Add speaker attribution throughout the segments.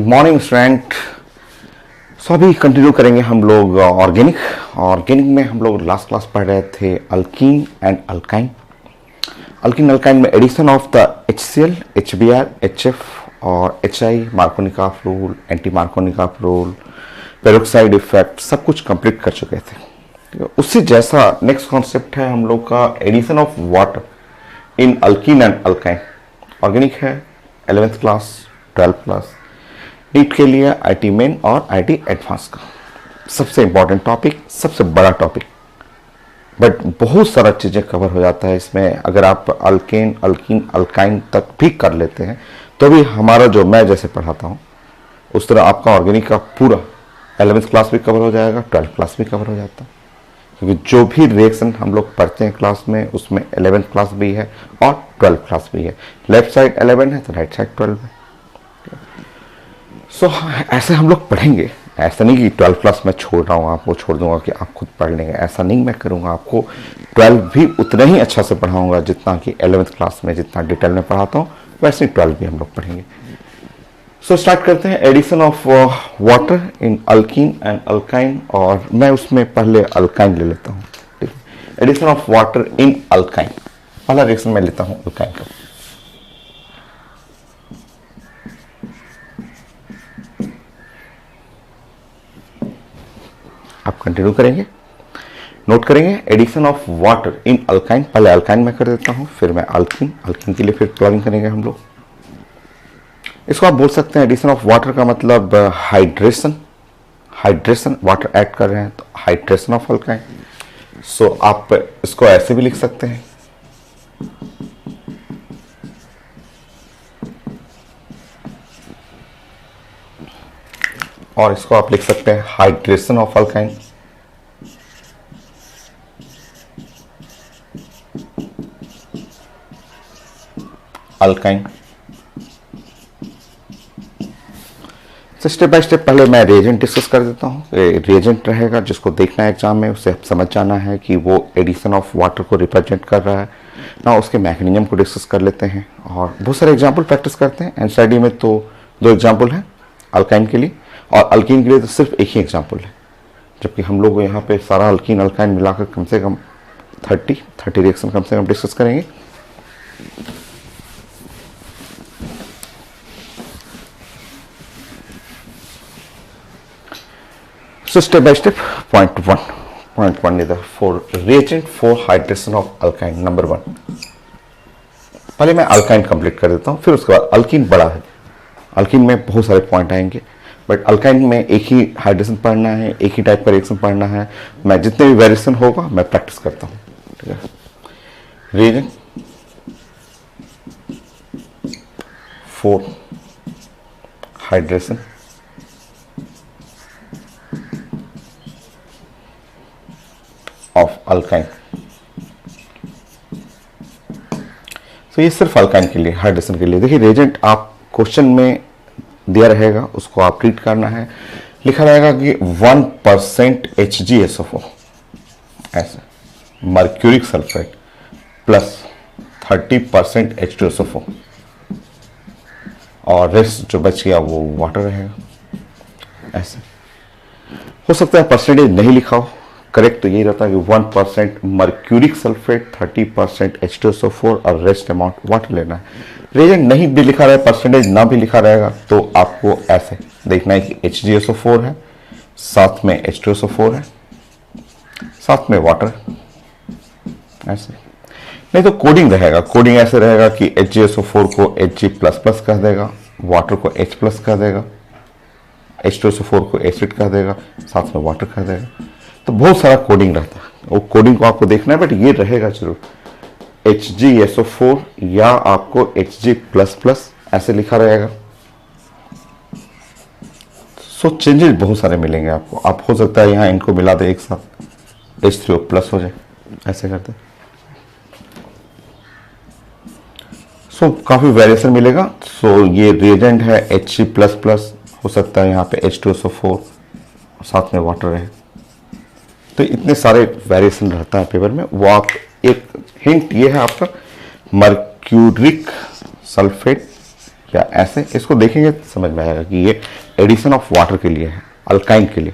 Speaker 1: Morning student. सो अभी continue करेंगे हम लोग ऑर्गेनिक में हम लोग लास्ट क्लास पढ़ रहे थे अल्कीन एंड अल्काइन। अल्काइन में addition of the HCl, HBr, HF और HI, Markovnikov rule, anti Markovnikov rule, peroxide effect सब कुछ कंप्लीट कर चुके थे। उससे जैसा नेक्स्ट कॉन्सेप्ट है हम लोग का addition of water in alkene and alkyne. Organic है 11th class 12th class, NEET के लिए IT मेन और IT एडवांस का सबसे इंपॉर्टेंट टॉपिक, सबसे बड़ा टॉपिक, बट बहुत सारा चीज़ें कवर हो जाता है इसमें। अगर आप अल्केन, अल्कीन, अल्काइन तक भी कर लेते हैं तो भी हमारा जो मैं जैसे पढ़ाता हूँ उस तरह आपका ऑर्गेनिक का पूरा 11th क्लास भी कवर हो जाएगा, 12th क्लास भी कवर हो जाता है, क्योंकि जो भी रिएक्शन हम लोग पढ़ते हैं क्लास में उसमें 11th क्लास भी है और 12th क्लास भी है। लेफ्ट साइड 11 है तो राइट साइड 12 है। सो ऐसे हम लोग पढ़ेंगे। ऐसा नहीं कि 12th क्लास में छोड़ रहा हूँ, आपको छोड़ दूंगा कि आप खुद पढ़ लेंगे, ऐसा नहीं मैं करूँगा। आपको 12 भी उतना ही अच्छा से पढ़ाऊँगा जितना कि 11th क्लास में जितना डिटेल में पढ़ाता हूँ, वैसे ही 12 भी हम लोग पढ़ेंगे। सो स्टार्ट करते हैं addition of water in alkene and alkyne, और मैं उसमें पहले अल्काइन ले लेता हूँ। ठीक है, addition of water in alkyne, पहला रिएक्शन मैं लेता हूँ अल्काइन का। आप कंटिन्यू करेंगे, नोट करेंगे addition of water in alkyne. पहले अल्काइन में कर देता हूं, फिर मैं अल्कीन के लिए फिर प्लॉगिंग करेंगे हम लोग। इसको आप बोल सकते हैं एडिशन ऑफ वाटर का मतलब हाइड्रेशन वाटर ऐड कर रहे हैं तो हाइड्रेशन ऑफ अल्काइन। सो आप इसको ऐसे भी लिख सकते हैं, और इसको आप लिख सकते हैं हाइड्रेशन ऑफ अल्काइन। अल्काइन। तो स्टेप बाय स्टेप पहले मैं रिएजेंट डिस्कस कर देता हूँ। रिएजेंट रहेगा जिसको देखना है एग्जाम में, उसे समझ जाना है कि वो एडिशन ऑफ वाटर को रिप्रेजेंट कर रहा है ना। उसके मैकेनिज्म को डिस्कस कर लेते हैं और बहुत सारे एग्जाम्पल प्रैक्टिस करते हैं। एनसीईआरटी में तो 2 एग्जाम्पल हैं अल्काइन के लिए, और अल्कीन के लिए तो सिर्फ एक ही एग्जाम्पल है, जबकि हम लोग यहाँ पे सारा अल्कीन अल्काइन मिलाकर कम से कम 30 रिएक्शन कम से कम डिस्कस करेंगे। So step by step, point one is the for reagent for hydration of alkyne number 1। पहले मैं अल्काइन कंप्लीट कर देता हूँ, फिर उसके बाद अल्कीन बड़ा है। अल्कीन में बहुत सारे पॉइंट आएंगे, बट अल्काइन में एक ही हाइड्रेशन पढ़ना है, एक ही टाइप का रिएक्शन पढ़ना है। मैं जितने भी वेरिएशन होगा मैं प्रैक्टिस करता हूँ। ठीक है, reagent for hydration of alkyne. तो ये सिर्फ अल्काइन के लिए, हाइड्रेशन के लिए। देखिए रिएजेंट आप क्वेश्चन में दिया रहेगा, उसको आप रीड करना है। लिखा रहेगा कि 1% HgSO4 ऐसे मर्क्यूरिक सल्फेट प्लस 30% H2SO4, और रेस्ट जो बच गया वो वाटर रहेगा। ऐसे हो सकता है परसेंटेज नहीं लिखा हो, करेक्ट तो यही रहता है कि 1% मर्क्यूरिक सल्फेट, 30% H2SO4 और रेस्ट अमाउंट वाटर लेना है। रिएजेंट नहीं भी लिखा रहे, परसेंटेज ना भी लिखा रहेगा तो आपको ऐसे देखना है कि HgSO4 है, साथ में H2SO4 है, साथ में वाटर। ऐसे नहीं तो कोडिंग रहेगा, कोडिंग ऐसे रहेगा कि HgSO4 को Hg++ कह देगा, वाटर को H+ कह देगा, H2SO4 को एसिड कह देगा, साथ में वाटर कह देगा। तो बहुत सारा कोडिंग रहता है, वो कोडिंग को आपको देखना है, बट ये रहेगा जरूर HgSO4 या आपको Hg++ ऐसे लिखा रहेगा। सो चेंजेस बहुत सारे मिलेंगे आपको। आप हो सकता है यहाँ इनको मिला दे एक साथ, H3O+ हो जाए, ऐसे करते। सो काफी वेरिएशन मिलेगा। सो ये रिएजेंट है Hg++, हो सकता है यहाँ पे H2SO4 साथ में वाटर है। तो इतने सारे वेरिएशन रहता है पेपर में, वो आप एक हिंट ये है आपका मर्क्यूरिक सल्फेट या ऐसे, इसको देखेंगे तो समझ में आएगा कि ये एडिशन ऑफ वाटर के लिए है, अल्काइन के लिए।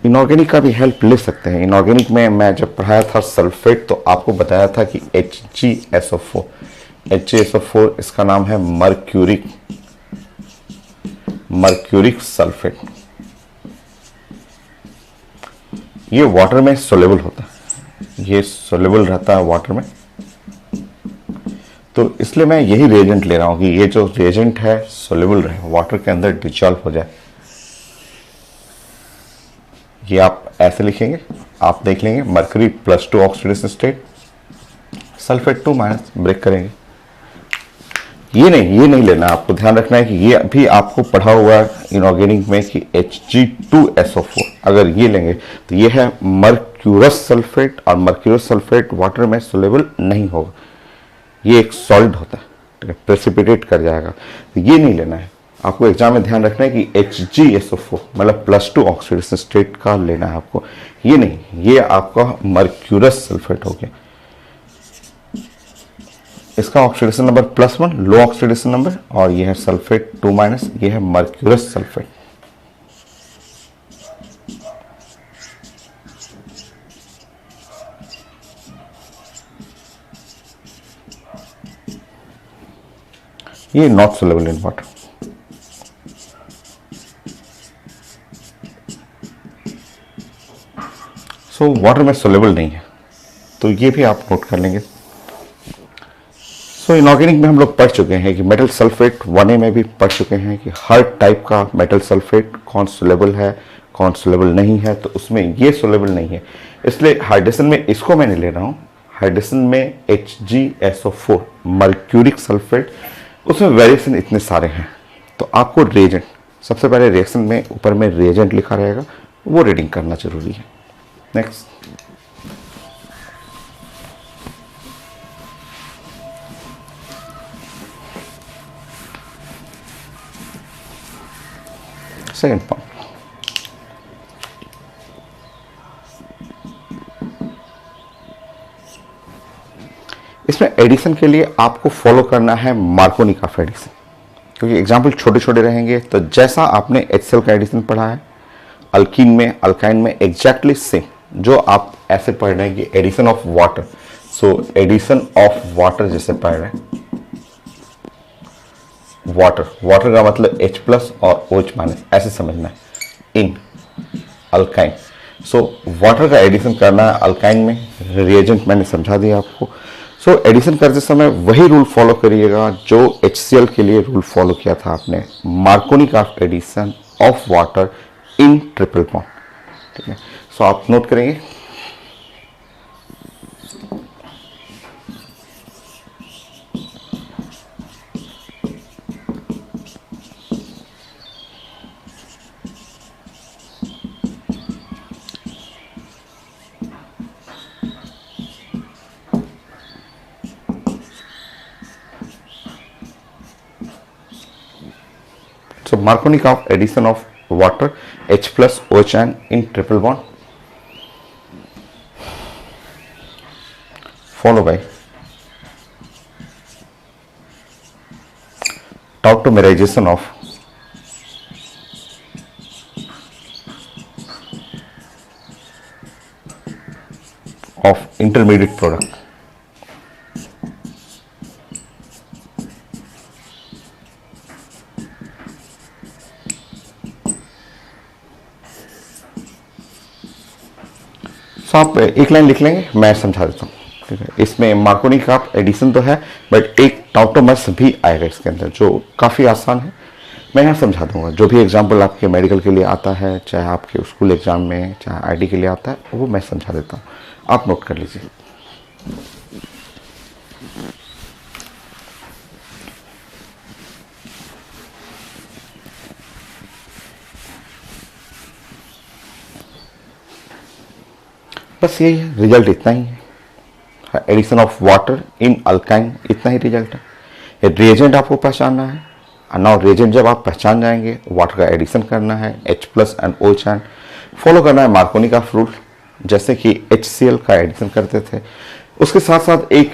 Speaker 1: इनऑर्गेनिक का भी हेल्प ले सकते हैं। इनऑर्गेनिक में मैं जब पढ़ाया था सल्फेट, तो आपको बताया था कि HgSO4, HgSO4 इसका नाम है मर्क्यूरिक सल्फेट। ये वाटर में सोलेबल होता है, ये सोलेबल रहता है वाटर में, तो इसलिए मैं यही रिएजेंट ले रहा हूं कि ये जो रिएजेंट है सोलेबल रहे, वाटर के अंदर डिसॉल्व हो जाए। ये आप ऐसे लिखेंगे, आप देख लेंगे mercury +2 oxidation state, sulphate 2- break करेंगे। ये नहीं लेना, आपको ध्यान रखना है कि ये अभी आपको पढ़ा हुआ है इनऑर्गेनिक में कि Hg2SO4, अगर ये लेंगे तो ये है मर्क्यूरस सल्फेट, और मर्क्यूरस सल्फेट वाटर में सोलेबल नहीं होगा, ये एक सॉलिड होता है, ठीक है, प्रेसिपिटेट कर जाएगा, तो ये नहीं लेना है। आपको एग्जाम में ध्यान रखना है कि HgSO4 मतलब +2 ऑक्सीडेशन स्टेट का लेना है आपको, ये नहीं, ये आपका मर्क्यूरस सल्फेट हो गया। इसका ऑक्सीडेशन नंबर +1, लो ऑक्सीडेशन नंबर, और ये है सल्फेट 2-, ये है मर्क्यूरस सल्फेट। ये not soluble in water. So water में सोलेबल नहीं है, तो ये भी आप नोट कर लेंगे। सो इनऑर्गेनिक में हम लोग पढ़ चुके हैं कि मेटल सल्फेट 1A में भी पढ़ चुके हैं कि हर टाइप का मेटल सल्फेट कौन सोलेबल है, कौन सोलेबल नहीं है, तो उसमें ये सोलेबल नहीं है, इसलिए हाइड्रेशन में इसको मैं नहीं ले रहा हूँ। हाइड्रेशन में HgSO4 मर्क्यूरिक सल्फेट, उसमें वेरिएशन इतने सारे हैं, तो आपको रिएजेंट, सबसे पहले रिएक्शन में ऊपर में रिएजेंट लिखा रहेगा, वो रीडिंग करना जरूरी है। नेक्स्ट, सेकंड पॉइंट, इसमें एडिशन के लिए आपको फॉलो करना है मार्कोनी ऑफ एडिशन, क्योंकि एग्जाम्पल छोटे छोटे रहेंगे, तो जैसा आपने HCl का एडिशन पढ़ा है अल्कीन में, अल्काइन में, एग्जैक्टली सेम जो आप ऐसे पढ़ रहे हैं कि addition of water, so addition of water जैसे पढ़ रहे हैं, वाटर का मतलब H+ और OH- ऐसे समझना है इन अल्काइन। सो वाटर का एडिशन करना है अल्काइन में, रिएजेंट मैंने समझा दिया आपको। सो एडिशन करते समय वही रूल फॉलो करिएगा जो HCl के लिए रूल फॉलो किया था आपने, Markovnikov of addition of water in triple bond, ठीक है। सो आप नोट करेंगे, so Marconi of addition of water H+ OH in triple bond followed by tautomerization of intermediate product. तो आप एक लाइन लिख लेंगे, मैं समझा देता हूँ, ठीक है। इसमें मार्कोनी का एडिशन तो है, बट एक टाउटोमर्स भी आएगा इसके अंदर, जो काफ़ी आसान है, मैं यहाँ समझा दूंगा। जो भी एग्जाम्पल आपके मेडिकल के लिए आता है, चाहे आपके स्कूल एग्जाम में, चाहे आईडी के लिए आता है, वो मैं समझा देता हूँ, आप नोट कर लीजिए। बस यही है, रिजल्ट इतना ही है, addition of water in alkyne, इतना ही रिजल्ट है। ये रिएजेंट आपको पहचानना है, नाउ रिएजेंट जब आप पहचान जाएंगे, वाटर का एडिशन करना है H+ एंड OH, फॉलो करना है मार्कोनी का रूल, जैसे कि HCl का एडिशन करते थे, उसके साथ साथ एक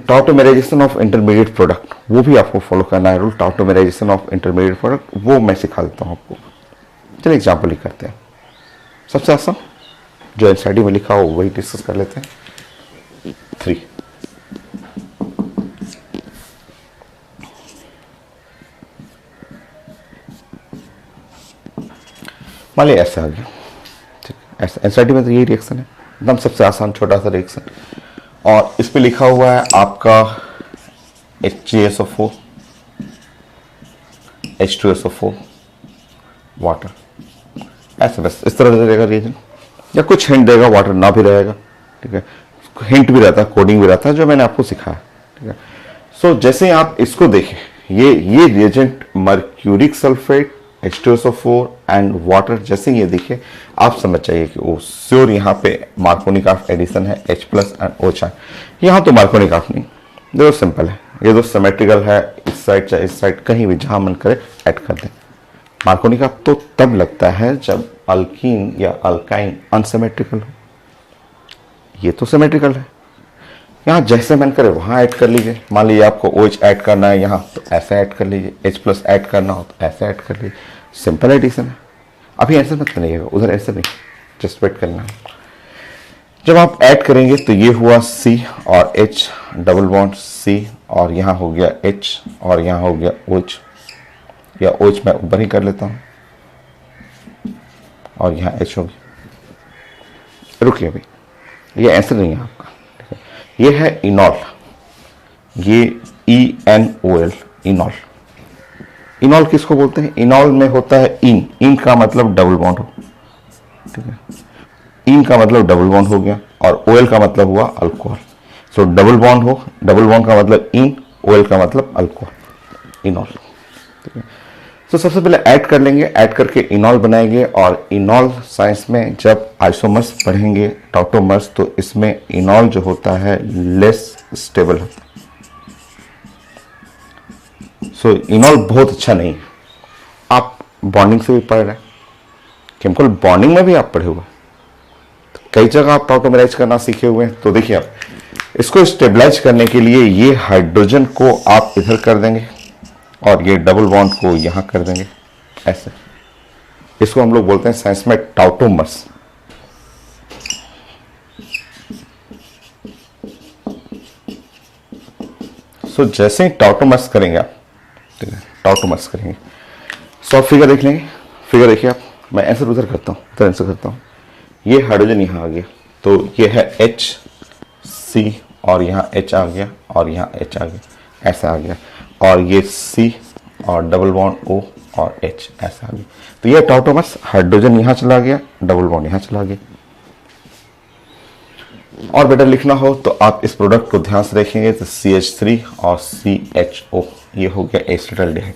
Speaker 1: टॉटोमेराइजेशन ऑफ इंटरमीडिएट प्रोडक्ट, वो भी आपको फॉलो करना है रूल, टॉटोमेराइजेशन ऑफ इंटरमीडिएट प्रोडक्ट, वो मैं सिखा देता हूँ आपको। चलिए एग्जाम्पल ही करते हैं। सबसे आसान जो एनसीईआरटी में लिखा हो वही डिस्कस कर लेते हैं। 3 मान लिया ऐसे आ गया, ठीक है। ऐसा एनसीईआरटी में तो यही रिएक्शन है, एकदम सबसे आसान छोटा सा रिएक्शन, और इस पे लिखा हुआ है आपका HgSO4 H2SO4 वाटर, ऐसे बस इस तरह से रहेगा रीजन, या कुछ हिंट देगा, वाटर ना भी रहेगा, ठीक है, हिंट भी रहता है, कोडिंग भी रहता है, जो मैंने आपको सिखाया, ठीक है। सो जैसे आप इसको देखें, ये reagent mercuric sulphate H2SO4 and water, जैसे ये देखिए आप समझ जाइए कि वो श्योर यहाँ पे मार्कोनिक ऑफ एडिशन है H प्लस एंड OH। यहाँ तो मार्कोनिक ऑफ नहीं, देखो सिंपल है, ये तो सिमेट्रिकल है, इस साइड चाहे इस साइड कहीं भी जहाँ मन करे ऐड कर दें। मार्कोनिक ऑफ तो तब लगता है जब अल्कीन या अल्काइन अनसिमेट्रिकल हो, ये तो सिमेट्रिकल है, यहाँ जैसे मन करे वहाँ ऐड कर लीजिए। मान लीजिए आपको OH ऐड करना है यहाँ, तो ऐसे ऐड कर लीजिए, H प्लस ऐड करना हो तो ऐसे ऐड कर लीजिए, सिंपल एडिशन है। अभी ऐसे मत करिएगा, उधर ऐसे नहीं, जस्ट वेट करना है। जब आप ऐड करेंगे तो ये हुआ C और H डबल बॉन्ड C, और यहाँ हो गया H और यहाँ हो गया OH, या OH मैं ऊपर ही कर लेता हूँ, और यहाँ H हो गया। रुकिए अभी, ये आंसर नहीं है आपका, ठीक है। ये है इनॉल, ये ENOL, इनॉल। इनॉल किसको बोलते हैं? इनॉल में होता है इन का मतलब डबल बॉन्ड हो, ठीक है, इन का मतलब डबल बॉन्ड हो गया, और OL का मतलब हुआ अल्कोहल। सो डबल बॉन्ड हो, डबल बॉन्ड का मतलब इन, OL का मतलब अल्कोहल, इनॉल, ठीक है। तो सबसे पहले ऐड कर लेंगे, ऐड करके इनॉल बनाएंगे, और इनॉल साइंस में जब आइसोमर्स पढ़ेंगे टॉटोमर्स, तो इसमें इनॉल जो होता है लेस स्टेबल होता है। सो इनॉल बहुत अच्छा नहीं है। आप बॉन्डिंग से भी पढ़ रहे हैं, केमिकल बॉन्डिंग में भी आप पढ़े हुए, तो कई जगह आप टॉटोमराइज करना सीखे हुए हैं। तो देखिए आप इसको स्टेबलाइज करने के लिए ये हाइड्रोजन को आप इधर कर देंगे, और ये डबल बॉन्ड को यहां कर देंगे, ऐसे। इसको हम लोग बोलते हैं साइंस में टाउटोमर्स। सो जैसे ही टाउटोमर्स करेंगे आप, ठीक है, टाउटोमर्स करेंगे, सो आप फिगर देख लेंगे। फिगर देखिए आप, मैं आंसर उधर करता हूँ, उधर आंसर करता हूँ। ये हाइड्रोजन यहाँ आ गया, तो ये है HC, और यहाँ H आ गया, और यहाँ H आ गया, ऐसा आ गया, और ये C और डबल बॉन्ड O और H ऐसा आ गया। तो ये टाउटोमर्स, हाइड्रोजन यहाँ चला गया, डबल बॉन्ड यहाँ चला गया। और बेटर लिखना हो तो आप इस प्रोडक्ट को ध्यान से देखेंगे तो CH3 और CHO, ये हो गया एसिटाल्डिहाइड।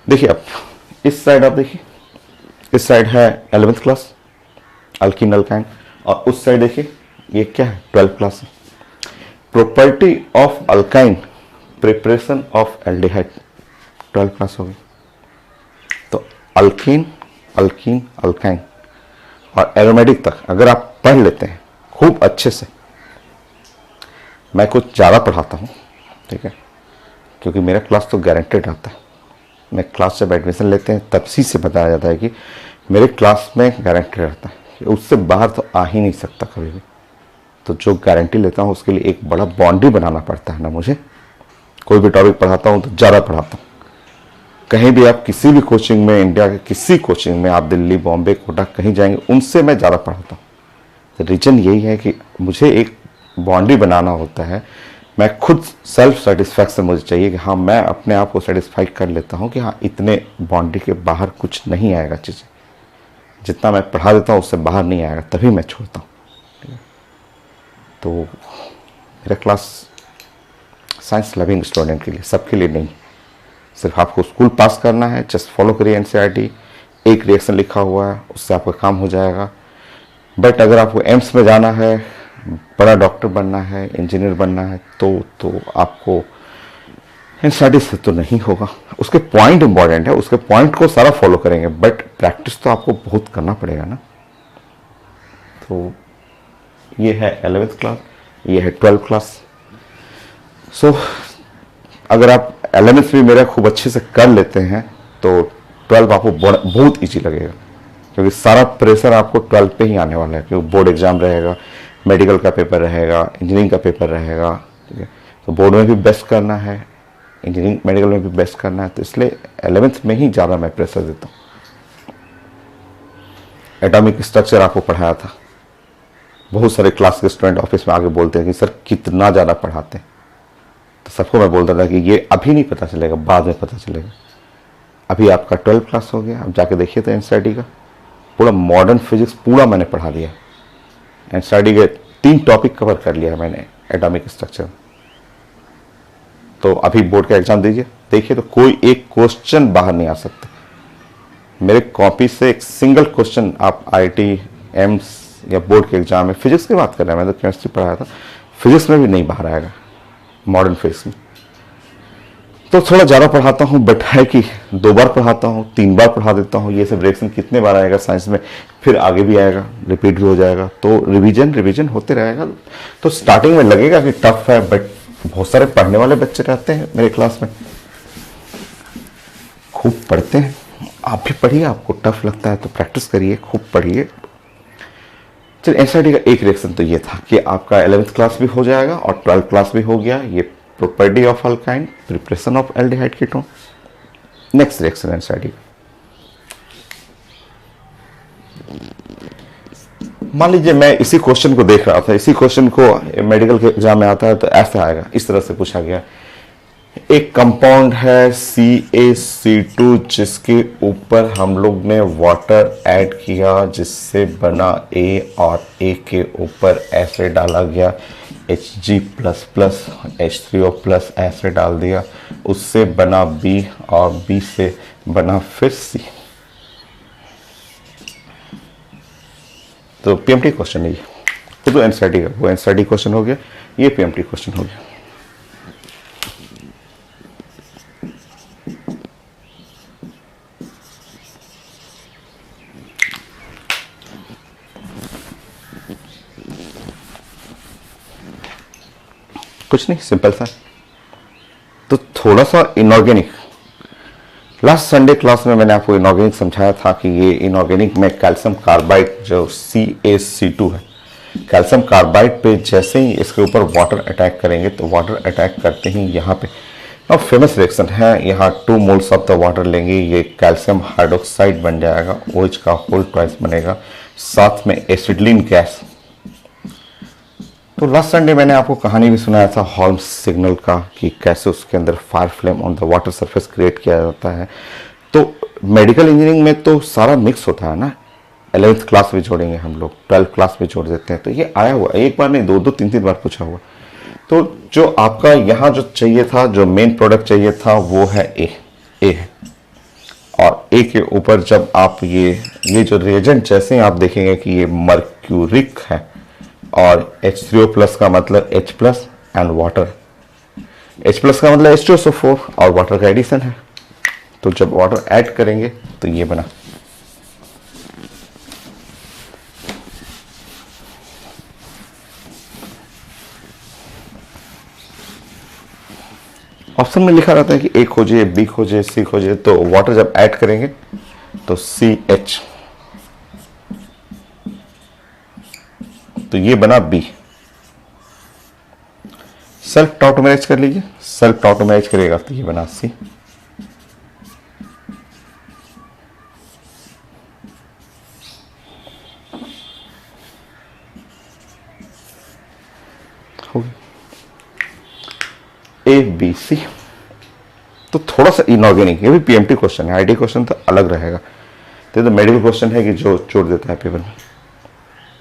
Speaker 1: देखिए आप इस साइड, आप देखिए इस साइड है 11th क्लास अल्कीन अल्काइन, और उस साइड देखिए ये क्या है 12th class. Property of alkyne, preparation of aldehyde, 12th class होगी। तो अल्कीन अल्कीन अल्काइन और एरोमेटिक तक अगर आप पढ़ लेते हैं खूब अच्छे से, मैं कुछ ज़्यादा पढ़ाता हूँ, ठीक है, क्योंकि मेरा क्लास तो गारंटेड आता है। मैं क्लास जब एडमिशन लेते हैं तब से बताया जाता है कि मेरे क्लास में गारंटेड रहता है, उससे बाहर तो आ ही नहीं सकता कभी भी। तो जो गारंटी लेता हूँ उसके लिए एक बड़ा बाउंड्री बनाना पड़ता है ना मुझे। कोई भी टॉपिक पढ़ाता हूँ तो ज़्यादा पढ़ाता हूँ। कहीं भी आप किसी भी कोचिंग में, इंडिया के किसी कोचिंग में आप दिल्ली, बॉम्बे, कोटा कहीं जाएंगे, उनसे मैं ज़्यादा पढ़ाता हूँ। तो रीज़न यही है कि मुझे एक बाउंड्री बनाना होता है। मैं खुद सेल्फ सेटिस्फैक्शन मुझे चाहिए कि हाँ, मैं अपने आप को सेटिस्फाई कर लेता हूँ कि हाँ, इतने बाउंड्री के बाहर कुछ नहीं आएगा चीज़ें। जितना मैं पढ़ा देता हूँ उससे बाहर नहीं आएगा, तभी मैं छोड़ता हूँ। तो मेरा क्लास साइंस लविंग स्टूडेंट के लिए, सबके लिए नहीं। सिर्फ आपको स्कूल पास करना है, जस्ट फॉलो करिए एनसीईआरटी। एक रिएक्शन लिखा हुआ है, उससे आपका काम हो जाएगा। बट अगर आपको एम्स में जाना है, बड़ा डॉक्टर बनना है, इंजीनियर बनना है, तो आपको एनसीईआरटी से तो नहीं होगा, उसके पॉइंट इंपॉर्टेंट है, उसके पॉइंट को सारा फॉलो करेंगे, बट प्रैक्टिस तो आपको बहुत करना पड़ेगा ना। तो ये है 11th क्लास, ये है 12th क्लास। सो अगर आप 11th भी मेरा खूब अच्छे से कर लेते हैं तो 12 आपको बहुत ईजी लगेगा, क्योंकि सारा प्रेशर आपको 12 पे ही आने वाला है, क्योंकि बोर्ड एग्जाम रहेगा, मेडिकल का पेपर रहेगा, इंजीनियरिंग का पेपर रहेगा, ठीक है। तो बोर्ड में भी बेस्ट करना है, इंजीनियरिंग मेडिकल में भी बेस्ट करना है, तो इसलिए 11th में ही ज़्यादा मैं प्रेशर देता हूँ। एटॉमिक स्ट्रक्चर आपको पढ़ाया था, बहुत सारे क्लास के स्टूडेंट ऑफिस में आके बोलते हैं कि सर कितना ज़्यादा पढ़ाते हैं, तो सबको मैं बोलता था कि ये अभी नहीं पता चलेगा, बाद में पता चलेगा। अभी आपका 12 क्लास हो गया, अब जाके देखिए तो एनसीईआरटी का पूरा मॉडर्न फिजिक्स पूरा मैंने पढ़ा दिया। एनसीईआरटी के 3 टॉपिक कवर कर लिया है मैंने एटॉमिक स्ट्रक्चर। तो अभी बोर्ड का एग्जाम दीजिए, देखिए तो कोई एक क्वेश्चन बाहर नहीं आ सकता। मेरे कॉपी से एक सिंगल क्वेश्चन आप आईआईटी एम्स या बोर्ड के एग्जाम में, फिजिक्स की बात कर रहे हैं, मैं तो केमिस्ट्री पढ़ाया था, फिजिक्स में भी नहीं बाहर आएगा मॉडर्न फिजिक्स में। तो थोड़ा ज़्यादा पढ़ाता हूँ, बट है कि 2 बार पढ़ाता हूँ, 3 बार पढ़ा देता हूँ। ये सब रिएक्शन कितने बार आएगा साइंस में, फिर आगे भी आएगा, रिपीट भी हो जाएगा, तो रिवीजन होते रहेगा। तो स्टार्टिंग में लगेगा कि टफ है, बट बहुत सारे पढ़ने वाले बच्चे रहते हैं मेरे क्लास में, खूब पढ़ते हैं। आप भी पढ़िए, आपको टफ लगता है तो प्रैक्टिस करिए, खूब पढ़िए। चलिए, एनसीईआरटी का एक रिएक्शन तो ये था कि आपका 11th क्लास भी हो जाएगा और 12th क्लास भी हो गया। ये property of alkyne, preparation of aldehyde ketone. Next reaction NCERT, मान लीजिए मैं इसी क्वेश्चन को देख रहा था, इसी क्वेश्चन को मेडिकल के एग्जाम में आता है तो ऐसा आएगा, इस तरह से पूछा गया। एक कंपाउंड है CaC2 जिसके ऊपर हम लोग ने वाटर ऐड किया, जिससे बना A और A के ऊपर एसिड डाला गया Hg++ H3O+ ऐसे डाल दिया, उससे बना B और B से बना फिर C। तो पीएमटी क्वेश्चन है ये, तो एनसीईआरटी का वो एनसीईआरटी क्वेश्चन हो गया, ये पीएमटी क्वेश्चन हो गया। कुछ नहीं, सिंपल सा। तो थोड़ा सा इनऑर्गेनिक, लास्ट संडे क्लास में मैंने आपको इनऑर्गेनिक समझाया था कि ये इनऑर्गेनिक में कैल्शियम कार्बाइड जो CaC2 है, कैल्शियम कार्बाइड पे जैसे ही इसके ऊपर वाटर अटैक करेंगे तो वाटर अटैक करते ही यहाँ पे अब फेमस रिएक्शन है, यहाँ 2 मोल्स ऑफ द वाटर लेंगे, ये कैल्शियम हाइड्रोक्साइड बन जाएगा, OH का होल ट्वाइस बनेगा, साथ में एसिडलिन गैस। तो लास्ट संडे मैंने आपको कहानी भी सुनाया था हॉल्म्स सिग्नल का, कि कैसे उसके अंदर fire flame on the water surface create किया जाता है। तो मेडिकल इंजीनियरिंग में तो सारा मिक्स होता है ना, 11th क्लास भी जोड़ेंगे हम लोग, 12th क्लास भी जोड़ देते हैं, तो ये आया हुआ एक बार नहीं, 2-2 3-3 बार पूछा हुआ। तो जो आपका यहाँ जो चाहिए था, जो मेन प्रोडक्ट चाहिए था वो है ए है, और ए के ऊपर जब आप ये जो रिएजेंट जैसे ही आप देखेंगे कि ये मर्क्यूरिक है और H3O+ का मतलब H+ एंड वाटर, H+ का मतलब H2SO4 और वाटर का एडिशन है, तो जब वाटर ऐड करेंगे तो ये बना। ऑप्शन में लिखा रहता है कि A खोजिए, B खोजिए, C खोजिए, तो वाटर जब ऐड करेंगे तो CH, तो ये बना B। सेल्फ ऑटोमैच कर लीजिए, सेल्फ ऑटोमैच करेगा तो ये बना C। हो गया ABC। तो थोड़ा सा इनऑर्गेनिक, ये भी पीएमटी क्वेश्चन है, आईडी क्वेश्चन तो अलग रहेगा, तो मेडिकल क्वेश्चन है कि जो जोड़ देता है पेपर में,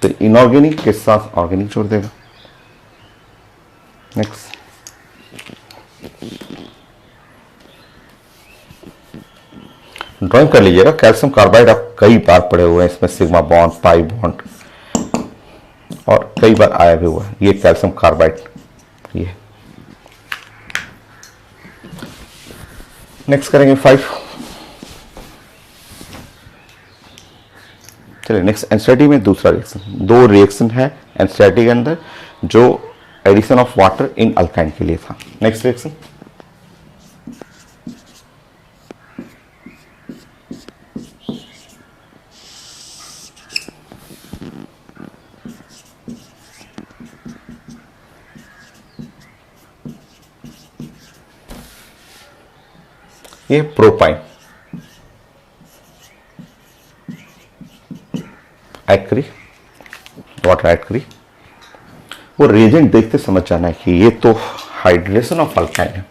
Speaker 1: तो इनऑर्गेनिक के साथ ऑर्गेनिक जोड़ देगा। नेक्स्ट, ड्राइंग कर लीजिएगा। कैल्शियम कार्बाइड आप कई बार पढ़े हुए हैं, इसमें सिग्मा बॉन्ड, पाई बॉन्ड, और कई बार आया भी हुआ है। ये कैल्शियम कार्बाइड, ये नेक्स्ट करेंगे 5। चलिए नेक्स्ट एनसीईआरटी में दूसरा रिएक्शन, 2 रिएक्शन है एनसीईआरटी के अंदर जो addition of water in alkyne के लिए था। नेक्स्ट रिएक्शन, ये प्रोपाइन ऐड करी, वाटर ऐड करी। वो रिएजेंट देखते समझ जाना है कि ये तो हाइड्रेशन ऑफ अल्काइन है।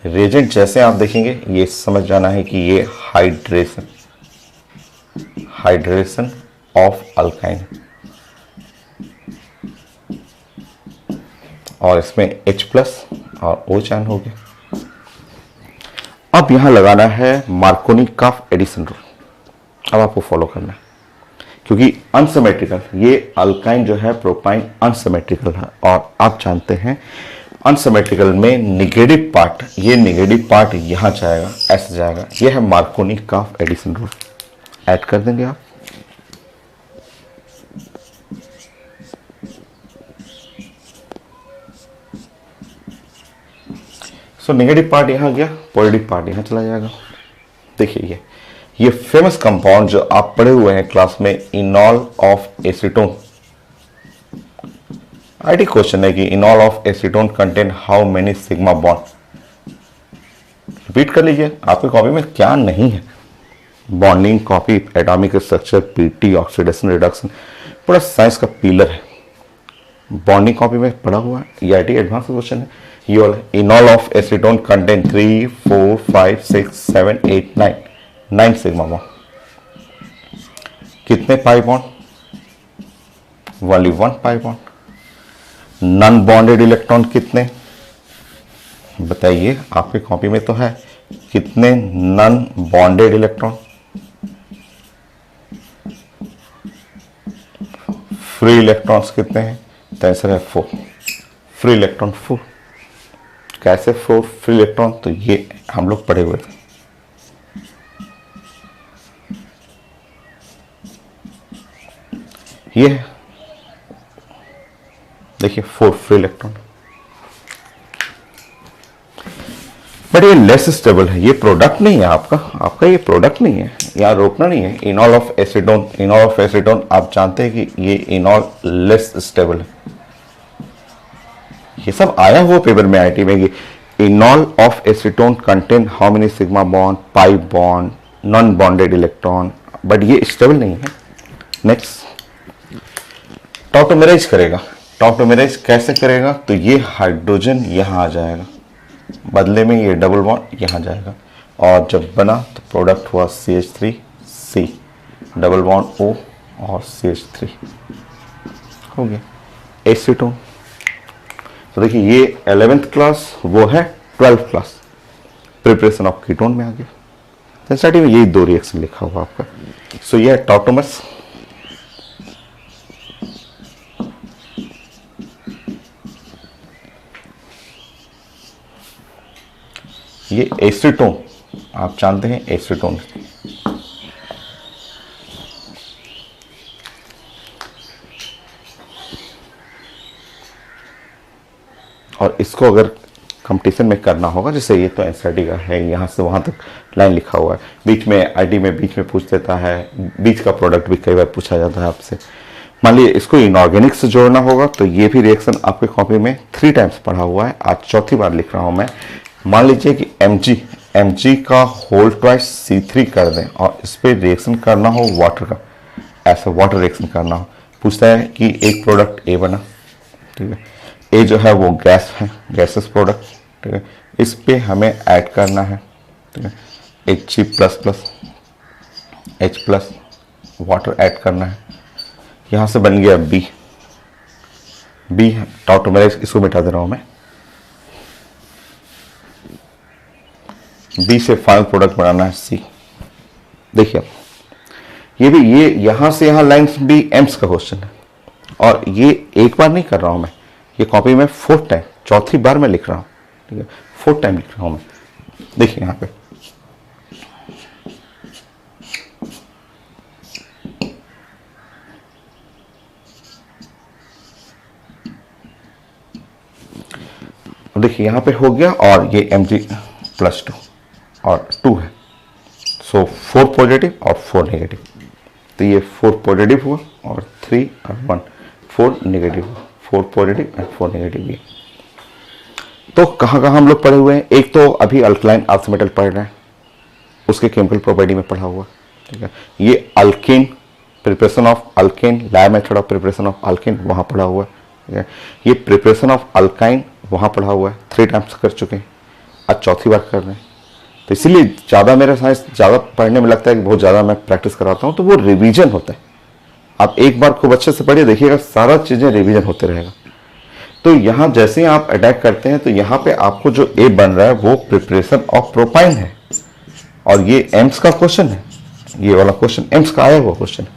Speaker 1: रिएजेंट जैसे आप देखेंगे ये समझ जाना है कि ये हाइड्रेशन ऑफ अल्काइन, और इसमें H+ और O चैन हो गया। अब यहां लगाना है मार्कोनी-काफ एडिशन रूल। अब आपको फॉलो करना है क्योंकि अनसिमेट्रिकल, ये अल्काइन जो है प्रोपाइन अनसिमेट्रिकल है, और आप जानते हैं अनसिमेट्रिकल में निगेटिव पार्ट, ये निगेटिव पार्ट यहां जाएगा, ऐसे जाएगा। ये है मार्कोनी-काफ एडिशन रूल। ऐड कर देंगे आप। सो नेगेटिव पार्ट यहां गया, पॉजिटिव पार्ट यहां चला जाएगा। देखिए ये फेमस कंपाउंड जो आप पढ़े हुए हैं क्लास में, इनॉल ऑफ एसीटोन। आईटी क्वेश्चन है कि इनॉल of acetone contain how many sigma bond. Repeat कर लीजिए, आपकी कॉपी में क्या नहीं है। Bonding copy, atomic structure, PT, oxidation reduction, पूरा साइंस का पिलर है। बॉन्डिंग कॉपी में पढ़ा हुआ है, ये आईटी एडवांस क्वेश्चन है। ये वाला enol of acetone contain 3, 4, 5, 6, 7, 8, 9 sigma bond. कितने pi bond? Only 1 pi bond. Non bonded electron कितने बताइए, आपकी कॉपी में तो है। कितने non bonded electron? Free electrons कितने हैं? तो आंसर है 4। Free electron 4। कैसे 4 फ्री इलेक्ट्रॉन? तो ये हम लोग पढ़े हुए थे। ये देखिए 4 फ्री इलेक्ट्रॉन, बट ये लेस स्टेबल है। ये प्रोडक्ट नहीं है आपका ये प्रोडक्ट नहीं है, यहाँ रोकना नहीं है। इनॉल ऑफ एसीटोन आप जानते हैं कि ये इनॉल लेस स्टेबल है। ये सब आया हुआ पेपर में आईटी में कि इनॉल of acetone contain how many sigma bond, pi bond, non bonded electron, but ये स्टेबल नहीं है। नेक्स्ट, टॉटोमेराइज करेगा। टॉटोमेराइज कैसे करेगा? तो ये हाइड्रोजन यहां आ जाएगा, बदले में ये डबल बॉन्ड यहां जाएगा, और जब बना तो प्रोडक्ट हुआ CH3C, डबल बॉन्ड O और CH3 हो गया एसीटोन। तो देखिए ये 11th क्लास, वो है 12th class, preparation of ketone में आ गया। स्टार्टिंग में यही 2 रिएक्शन लिखा हुआ आपका। सो ये है टॉटोमर्स, ये एसीटोन, आप जानते हैं एसीटोन। और इसको अगर कंपटीशन में करना होगा, जैसे ये तो एनसीईआरटी का है, यहाँ से वहाँ तक लाइन लिखा हुआ है, बीच में आईटी में बीच में पूछ देता है, बीच का प्रोडक्ट भी कई बार पूछा जाता है आपसे। मान लीजिए इसको इनऑर्गेनिक से जोड़ना होगा, तो ये भी रिएक्शन आपके कॉपी में 3 टाइम्स पढ़ा हुआ है, आज चौथी बार लिख रहा हूँ मैं। मान लीजिए कि Mg का होल ट्वाइस C3 कर दें और इस पर रिएक्शन करना हो वाटर का, ऐसा वाटर रिएक्शन करना हो, पूछता है कि एक प्रोडक्ट A बना, ठीक है। ए जो है वो गैस है, गैसेस प्रोडक्ट, ठीक है। इस पे हमें ऐड करना है, ठीक है, H+ वाटर ऐड करना है। यहाँ से बन गया बी टॉटोमेराइज, इसको मिटा दे रहा हूँ मैं। बी से फाइनल प्रोडक्ट बनाना है C। देखिए ये भी, ये यहाँ से यहाँ लाइन्स भी एम्स का क्वेश्चन है, और ये एक बार नहीं कर रहा हूँ मैं, ये कॉपी में 4th टाइम, चौथी बार मैं लिख रहा हूँ, ठीक है, 4th टाइम लिख रहा हूँ मैं। देखिए यहाँ पे अब देखिए यहाँ पे हो गया और ये Mg+2 और 2 है, सो 4 पॉजिटिव और 4 नेगेटिव, तो ये 4 पॉजिटिव हुआ और 3 और 1 4 नेगेटिव हुआ, 4 पॉजिटिव एंड 4 नेगेटिव। ये तो कहाँ कहाँ हम लोग पढ़े हुए हैं, एक तो अभी अल्कलाइन अर्थ मेटल पढ़ रहे हैं, उसके केमिकल प्रॉपर्टी में पढ़ा हुआ, ठीक है। ये alkane, preparation of alkane, lab method of preparation of alkane वहाँ पढ़ा हुआ है, ठीक है। ये प्रिपरेशन ऑफ अल्काइन वहाँ पढ़ा हुआ है, 3 टाइम्स कर चुके हैं, आज चौथी बार कर रहे हैं। तो इसीलिए ज़्यादा मेरा साइंस ज़्यादा पढ़ने में लगता है कि बहुत ज़्यादा मैं प्रैक्टिस कराता हूँ, तो वो रिवीजन होता है। आप एक बार खूब अच्छे से पढ़िए, देखिएगा सारा चीज़ें रिवीजन होते रहेगा। तो यहाँ जैसे ही आप अटैक करते हैं तो यहाँ पे आपको जो ए बन रहा है वो प्रिपरेशन ऑफ प्रोपाइन है, और ये एम्स का क्वेश्चन है, ये वाला क्वेश्चन एम्स का आया हुआ क्वेश्चन है।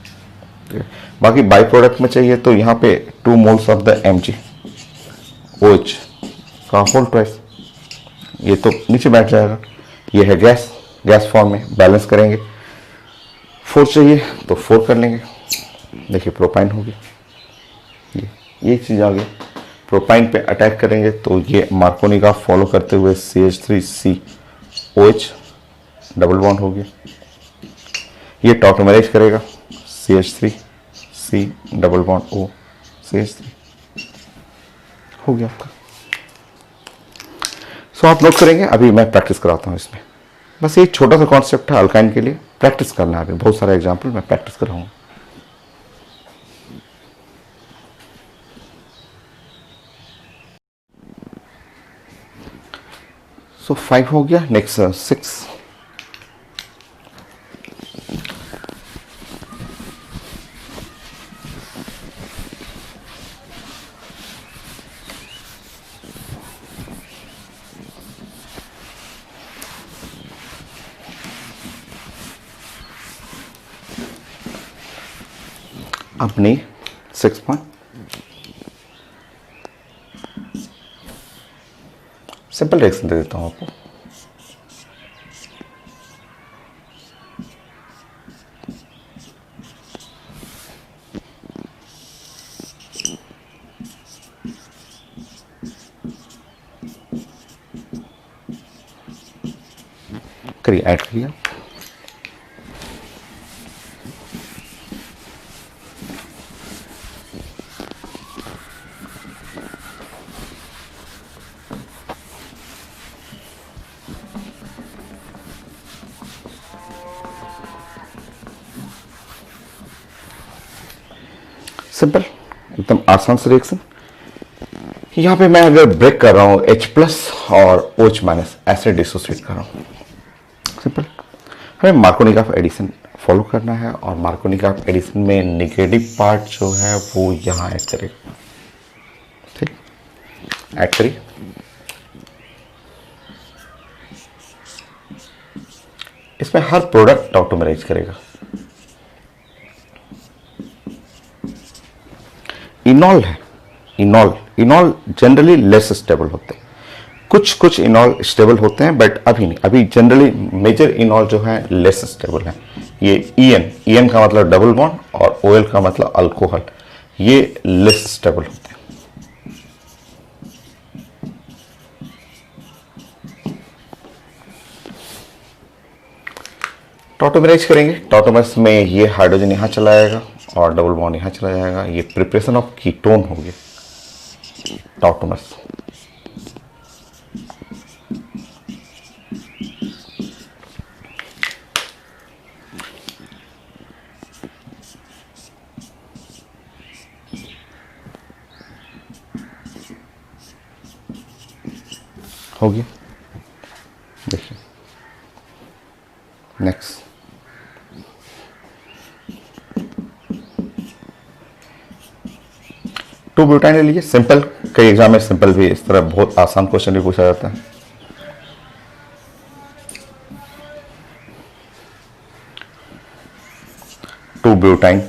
Speaker 1: बाकी बाई प्रोडक्ट में चाहिए तो यहाँ पे 2 मोल्स ऑफ द MgOH का होल ट्वाइस, ये तो नीचे बैठ जाएगा। ये है गैस, गैस फॉर्म में बैलेंस करेंगे, 4 चाहिए तो 4 कर लेंगे। देखिए प्रोपाइन हो गया, ये चीज़ आ गई। प्रोपाइन पे अटैक करेंगे तो ये मार्कोनी का फॉलो करते हुए CH3COH डबल बॉन्ड हो गया। ये टॉटोमेराइज करेगा, CH3C double bond O CH3 हो गया आपका। सो आप नोट करेंगे, अभी मैं प्रैक्टिस कराता हूँ इसमें। बस ये छोटा सा कॉन्सेप्ट है अल्काइन के लिए, प्रैक्टिस करना है। अभी बहुत सारे एग्जाम्पल मैं प्रैक्टिस कराऊंगा। सो 5 हो गया, नेक्स्ट 6। अपनी 6 पॉइंट सिंपल रिएक्शन दे देता हूं आपको। करिए, ऐड करिए। सिंपल, एकदम आसान सा रिएक्शन। यहाँ पे मैं अगर ब्रेक कर रहा हूँ H+ और OH- ऐसे डिसोसिएट कर रहा हूँ। सिंपल, हमें मार्कोनी ऑफ एडिशन फॉलो करना है, और मार्कोनी ऑफ एडिशन में नेगेटिव पार्ट जो है वो यहाँ ऐड करेगा। ठीक, ऐड करिए। इसमें हर प्रोडक्ट ऑटोमेराइज करेगा। इनॉल है, इनॉल जनरली लेस स्टेबल होते हैं, कुछ इनॉल स्टेबल होते हैं, बट अभी नहीं। अभी जनरली मेजर इनॉल जो है लेस स्टेबल है। ये EN का मतलब डबल बॉन्ड और OL का मतलब अल्कोहल, ये लेस स्टेबल होते हैं। टॉटोमेराइज करेंगे, टॉटोमर्स में ये हाइड्रोजन यहाँ चला जाएगा और डबल बॉन्ड यहाँ चला जाएगा। ये प्रिपरेशन ऑफ कीटोन हो गया टॉटोमर्स। हो गया, देखिए नेक्स्ट। टू ब्यूटाइन ले लीजिए, सिंपल। कई एग्जाम में सिंपल भी इस तरह बहुत आसान क्वेश्चन भी पूछा जाता है। टू ब्यूटाइन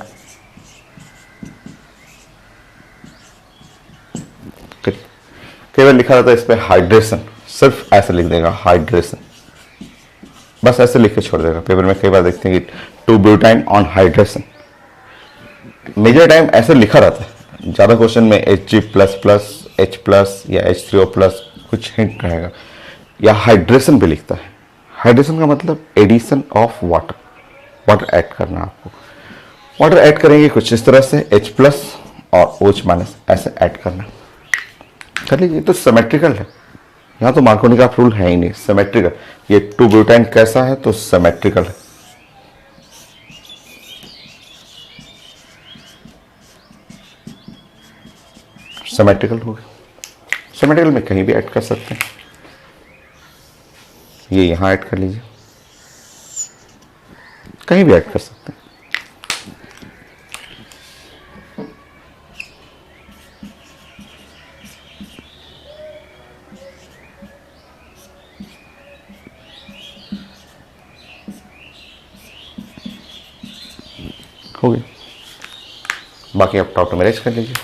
Speaker 1: कई बार लिखा जाता है इस पे हाइड्रेशन, सिर्फ ऐसे लिख देगा हाइड्रेशन, बस ऐसे लिख के छोड़ देगा। पेपर में कई बार देखते हैं कि two butyne on hydration, major time ऐसे लिखा रहता है। ज़्यादा क्वेश्चन में Hg++, H+ या H3O+ कुछ हिंट रहेगा। या हाइड्रेशन भी लिखता है। हाइड्रेशन का मतलब addition of water, water add करना आपको। वाटर ऐड करेंगे कुछ इस तरह से H+ और OH- ऐसे ऐड करना। कर लीजिए, तो सिमेट्रिकल है। यहाँ तो मार्कोनी का रूल है ही नहीं, सिमेट्रिकल। ये 2-ब्यूटाइन कैसा है, तो सिमेट्रिकल है। सिमेट्रिकल हो गया। सिमेट्रिकल में कहीं भी ऐड कर सकते हैं। ये यहाँ ऐड कर लीजिए, कहीं भी ऐड कर सकते हैं। हो गया। बाकी आप टॉप टू मैरेज कर लीजिए।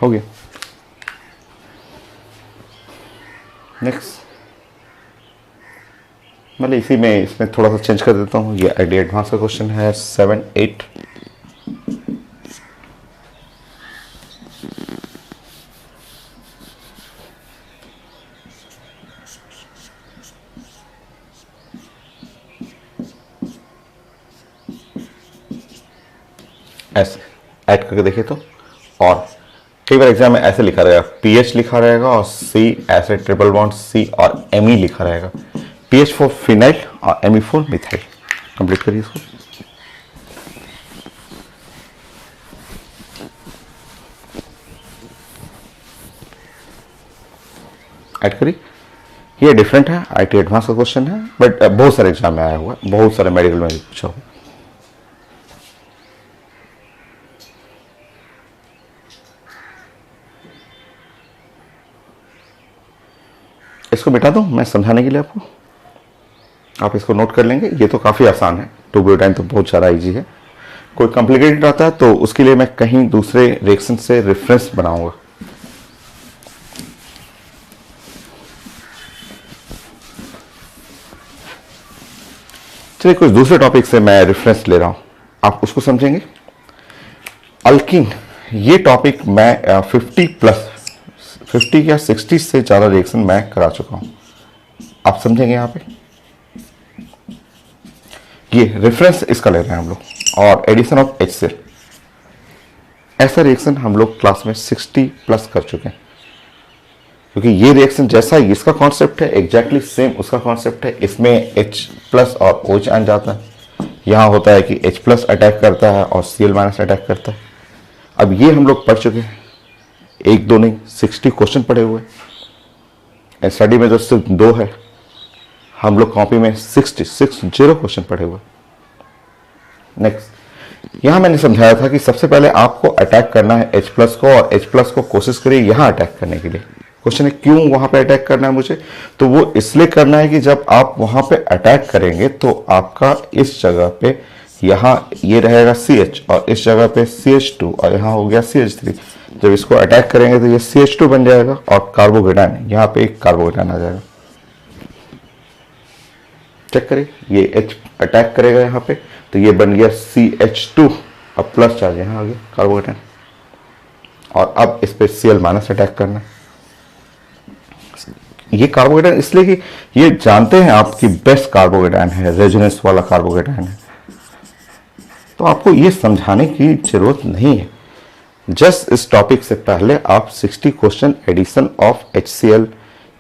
Speaker 1: हो गया। नेक्स्ट, मतलब इसी में इसमें थोड़ा सा चेंज कर देता हूँ। ये आईडी एडवांस का क्वेश्चन है 7-8। ऐसे ऐड करके देखिए तो। और कई बार एग्जाम में ऐसे लिखा रहेगा, पीएच लिखा रहेगा और सी ऐसे ट्रिपल बॉन्ड सी और एमी लिखा रहेगा। पीएच फॉर फिनाइल और एमी फॉर मिथाइल। कंप्लीट करिए इसको। ऐड करिए। ये डिफरेंट है, आईटी एडवांस का क्वेश्चन है, बट बहुत सारे एग्जाम में आया हुआ है, बहुत सारे मेडिकल में भी पूछा हुआ। इसको मिटा दूं मैं समझाने के लिए आपको, आप इसको नोट कर लेंगे। ये तो काफ़ी आसान है, 2-ब्यूटाइन तो बहुत सारा इजी है। कोई कॉम्प्लिकेटेड आता है तो उसके लिए मैं कहीं दूसरे रिएक्शन से रेफरेंस बनाऊंगा। चलिए कुछ दूसरे टॉपिक से मैं रेफरेंस ले रहा हूं, आप उसको समझेंगे। अल्कीन, ये टॉपिक मैं 50 या 60 से ज़्यादा रिएक्शन मैं करा चुका हूं, आप समझेंगे। यहाँ पे ये रेफरेंस इसका ले रहे हैं हम लोग। और एडिशन ऑफ HCl, ऐसा रिएक्शन हम लोग क्लास में 60+ कर चुके हैं, क्योंकि ये रिएक्शन जैसा इसका कॉन्सेप्ट है एग्जैक्टली सेम उसका कॉन्सेप्ट है। इसमें H+ और OH आ जाता है। यहाँ होता है कि H+ अटैक करता है और Cl- अटैक करता है। अब ये हम लोग पढ़ चुके हैं, 1-2 नहीं 60 क्वेश्चन पढ़े हुए। स्टडी में जो सिर्फ 2 है, हम लोग कॉपी में 60 क्वेश्चन पढ़े हुए। नेक्स्ट, यहां मैंने समझाया था कि सबसे पहले आपको अटैक करना है H+ को, और H+ को कोशिश करिए यहां अटैक करने के लिए। क्वेश्चन है क्यों वहां पे अटैक करना है मुझे, तो वो इसलिए करना है कि जब आप वहां पे अटैक करेंगे तो आपका इस जगह पे यहां ये रहेगा CH और इस जगह पे CH2 और यहां हो गया CH3। जब इसको अटैक करेंगे तो ये CH2 बन जाएगा और कार्बोकेटाइन यहाँ पे एक कार्बोकेटाइन आ जाएगा। चेक करिए, ये H अटैक करेगा यहाँ पे तो ये बन गया CH2 और प्लस चार्ज यहाँ आ गया कार्बोकेटाइन। और अब इस पे Cl- अटैक करना है। ये कार्बोकेटाइन इसलिए कि ये जानते हैं आपकी बेस्ट कार्बोकेटाइन है, रेजोनेंस वाला कार्बोकेटाइन है, तो आपको ये समझाने की जरूरत नहीं है। जस्ट इस टॉपिक से पहले आप 60 question addition of HCl,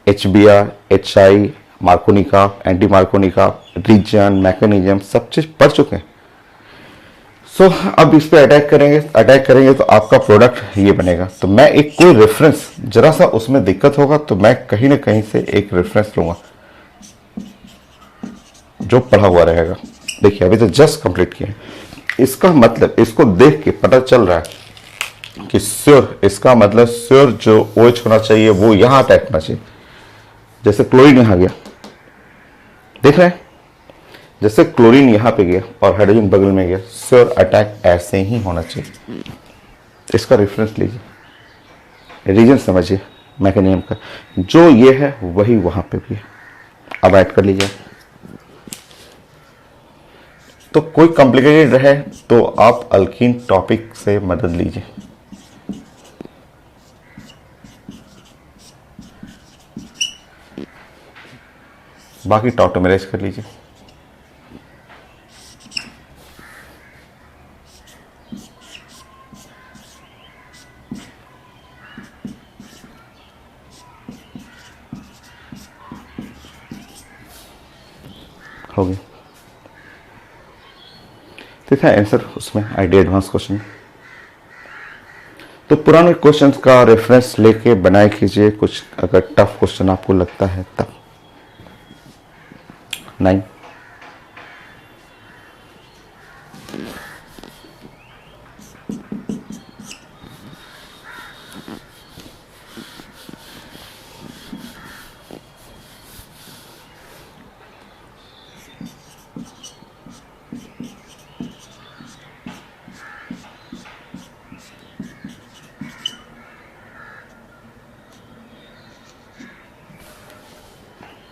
Speaker 1: HBr, HI, Markovnikov का, एंटी मार्कोनी का, रीजन, मैकेनिज्म सब चीज पढ़ चुके हैं। सो अब इस पे अटैक करेंगे तो आपका प्रोडक्ट ये बनेगा। तो मैं एक कोई रेफरेंस, जरा सा उसमें दिक्कत होगा तो मैं कहीं ना कहीं से एक रेफरेंस लूंगा जो पढ़ा हुआ रहेगा। देखिए अभी तो जस्ट कंप्लीट किया है, इसका मतलब इसको देख के पता चल रहा है कि श्योर, इसका मतलब श्योर जो OH होना चाहिए वो यहां अटैक होना चाहिए। जैसे क्लोरीन यहां गया, देख रहे हैं, जैसे क्लोरीन यहां पे गया और हाइड्रोजन बगल में गया, श्योर अटैक ऐसे ही होना चाहिए। इसका रेफरेंस लीजिए, रीजन समझिए, मैकेनिज्म का, जो ये है वही वहां पे भी है। अब ऐड कर लीजिए। तो कोई कॉम्प्लिकेटेड रहे तो आप अल्कीन टॉपिक से मदद लीजिए। बाकी टॉटोमेराइज कर लीजिए। हो गया। ठीक है आंसर उसमें आईडी एडवांस क्वेश्चन। तो पुराने क्वेश्चंस का रेफरेंस लेके बनाए कीजिए कुछ, अगर टफ क्वेश्चन आपको लगता है तब। 9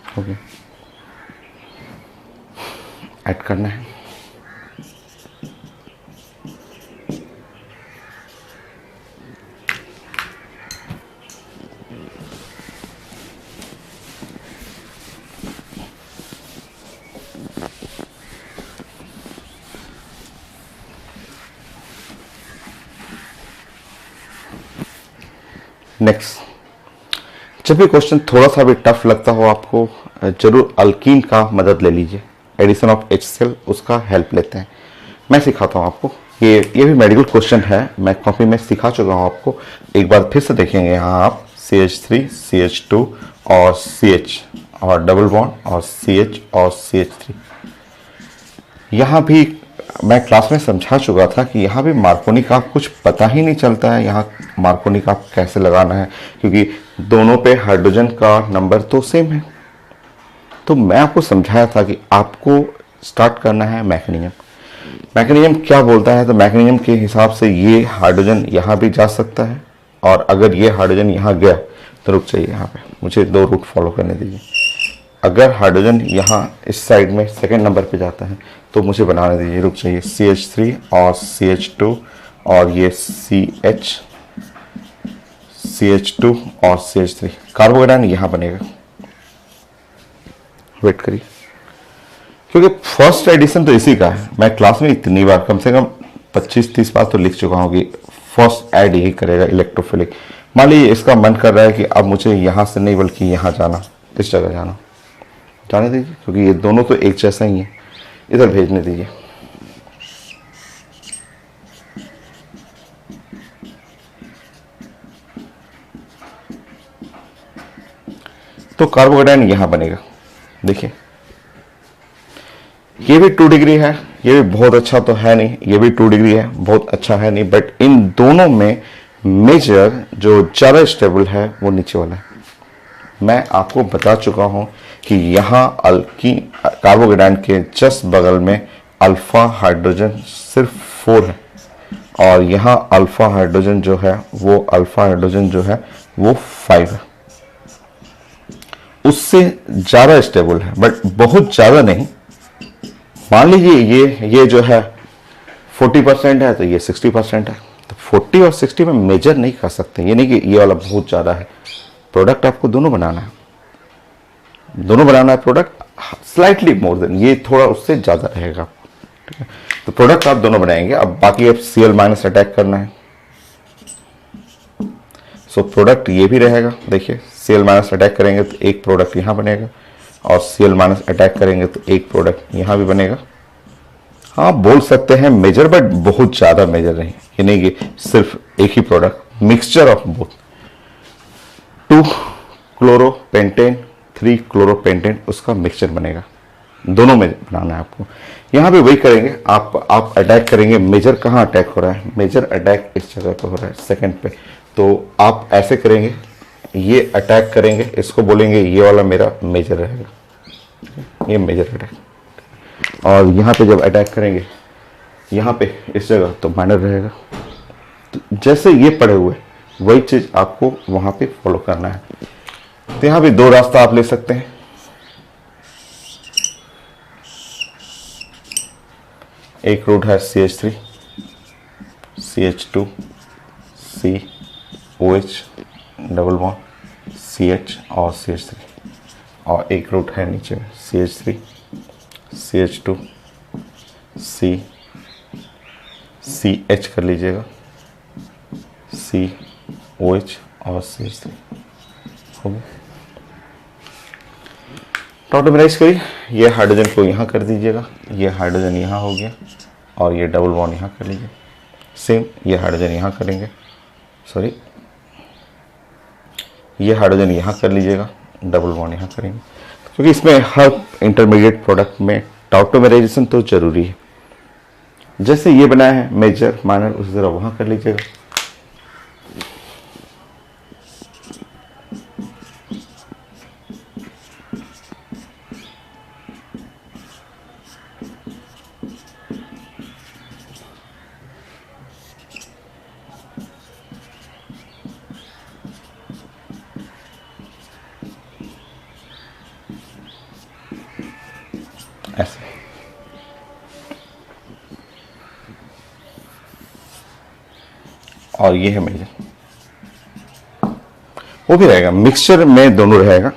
Speaker 1: हो गया। ऐड करना है। नेक्स्ट, जब भी क्वेश्चन थोड़ा सा भी टफ लगता हो आपको, जरूर अल्कीन का मदद ले लीजिए। एडिशन ऑफ HCl उसका हेल्प लेते हैं। मैं सिखाता हूँ आपको। ये भी मेडिकल क्वेश्चन है, मैं कॉपी में सिखा चुका हूँ आपको। एक बार फिर से देखेंगे यहाँ आप CH3 CH2 और CH और डबल बॉन्ड और CH और CH3। यहाँ भी मैं क्लास में समझा चुका था कि यहाँ भी मार्कोनी का कुछ पता ही नहीं चलता है, यहाँ मार्कोनी का कैसे लगाना है, क्योंकि दोनों पे हाइड्रोजन का नंबर तो सेम है। तो मैं आपको समझाया था कि आपको स्टार्ट करना है मैकेनिज्म। मैकेनिज्म क्या बोलता है, तो मैकेनिज्म के हिसाब से ये हाइड्रोजन यहाँ भी जा सकता है, और अगर ये हाइड्रोजन यहाँ गया तो रुक जाइए, यहाँ पे मुझे 2 रूट फॉलो करने दीजिए। अगर हाइड्रोजन यहाँ इस साइड में सेकंड नंबर पे जाता है तो मुझे बनाने दीजिए, रुक जाइए, CH3 और CH2 और ये CH2 और CH3, कार्बोकेटायन यहाँ बनेगा। वेट करिए, क्योंकि फर्स्ट एडिशन तो इसी का है। मैं क्लास में इतनी बार, कम से कम 25-30 बार तो लिख चुका हूँ कि फर्स्ट ऐड यही करेगा, इलेक्ट्रोफिलिक। मान लीजिए इसका मन कर रहा है कि अब मुझे यहाँ से नहीं बल्कि यहाँ जाना, इस जगह जाना, जाने दीजिए, क्योंकि ये दोनों तो एक जैसा ही है। इधर भेजने दीजिए। तो कार्बोकेटायन यहां बनेगा। देखिए ये भी 2 डिग्री है, ये भी बहुत अच्छा तो है नहीं, ये भी 2 डिग्री है, बहुत अच्छा है नहीं, बट इन दोनों में मेजर जो ज्यादा स्टेबल है वो नीचे वाला है। मैं आपको बता चुका हूं कि यहां अल्कीन कार्बोकेटायन के जस्ट बगल में अल्फा हाइड्रोजन सिर्फ 4 है, और यहां अल्फा हाइड्रोजन जो है वो 5 है। उससे ज्यादा स्टेबल है, बट बहुत ज्यादा नहीं। मान लीजिए ये जो है 40% है, तो ये 60% है। तो 40 और 60 में मेजर नहीं कर सकते। ये नहीं कि ये वाला बहुत ज्यादा है। प्रोडक्ट आपको दोनों बनाना है, प्रोडक्ट स्लाइटली मोर देन, ये थोड़ा उससे ज्यादा रहेगा। ठीक है, तो प्रोडक्ट आप दोनों बनाएंगे। अब बाकी अब Cl- अटैक करना है। सो प्रोडक्ट ये भी रहेगा। देखिए Cl- अटैक करेंगे तो एक प्रोडक्ट यहां बनेगा, और Cl- अटैक करेंगे तो एक प्रोडक्ट यहां भी बनेगा। हाँ बोल सकते हैं मेजर, बट बहुत ज्यादा मेजर नहीं। ये नहीं कि सिर्फ एक ही प्रोडक्ट, मिक्सचर ऑफ बोथ। 2 क्लोरोपेंटेन 3 क्लोरोपेंटेन उसका मिक्सचर बनेगा। दोनों में बनाना है आपको। यहां भी वही करेंगे। आप अटैक करेंगे। मेजर कहाँ अटैक हो रहा है? मेजर अटैक इस जगह पे हो रहा है, सेकंड पे। तो आप ऐसे करेंगे, ये अटैक करेंगे, इसको बोलेंगे ये वाला मेरा मेजर रहेगा, ये मेजर अटैक। और यहाँ पे जब अटैक करेंगे यहाँ पे इस जगह, तो माइनर रहेगा। तो जैसे ये पड़े हुए वही चीज आपको वहां पे फॉलो करना है। तो यहां भी दो रास्ता आप ले सकते हैं। एक रूट है CH3 CH2 COH double bond CH और CH3, और एक रूट है नीचे में CH3 CH2 CH कर लीजिएगा COH और CH3 हो गया। टॉटोमराइज करिए, ये हाइड्रोजन को यहाँ कर दीजिएगा, ये हाइड्रोजन यहाँ हो गया और ये डबल बॉन्ड यहाँ कर लीजिए। सेम ये हाइड्रोजन यहाँ करेंगे, सॉरी ये हाइड्रोजन यहाँ कर लीजिएगा, डबल बॉन्ड यहाँ करेंगे, क्योंकि इसमें हर इंटरमीडिएट प्रोडक्ट में टॉटोमराइजेशन तो जरूरी है। जैसे ये बनाया है मेजर माइनर, उसी तरह वहाँ कर लीजिएगा। ऐसे और ये है मेजर, वो भी रहेगा मिक्सचर में, दोनों रहेगा।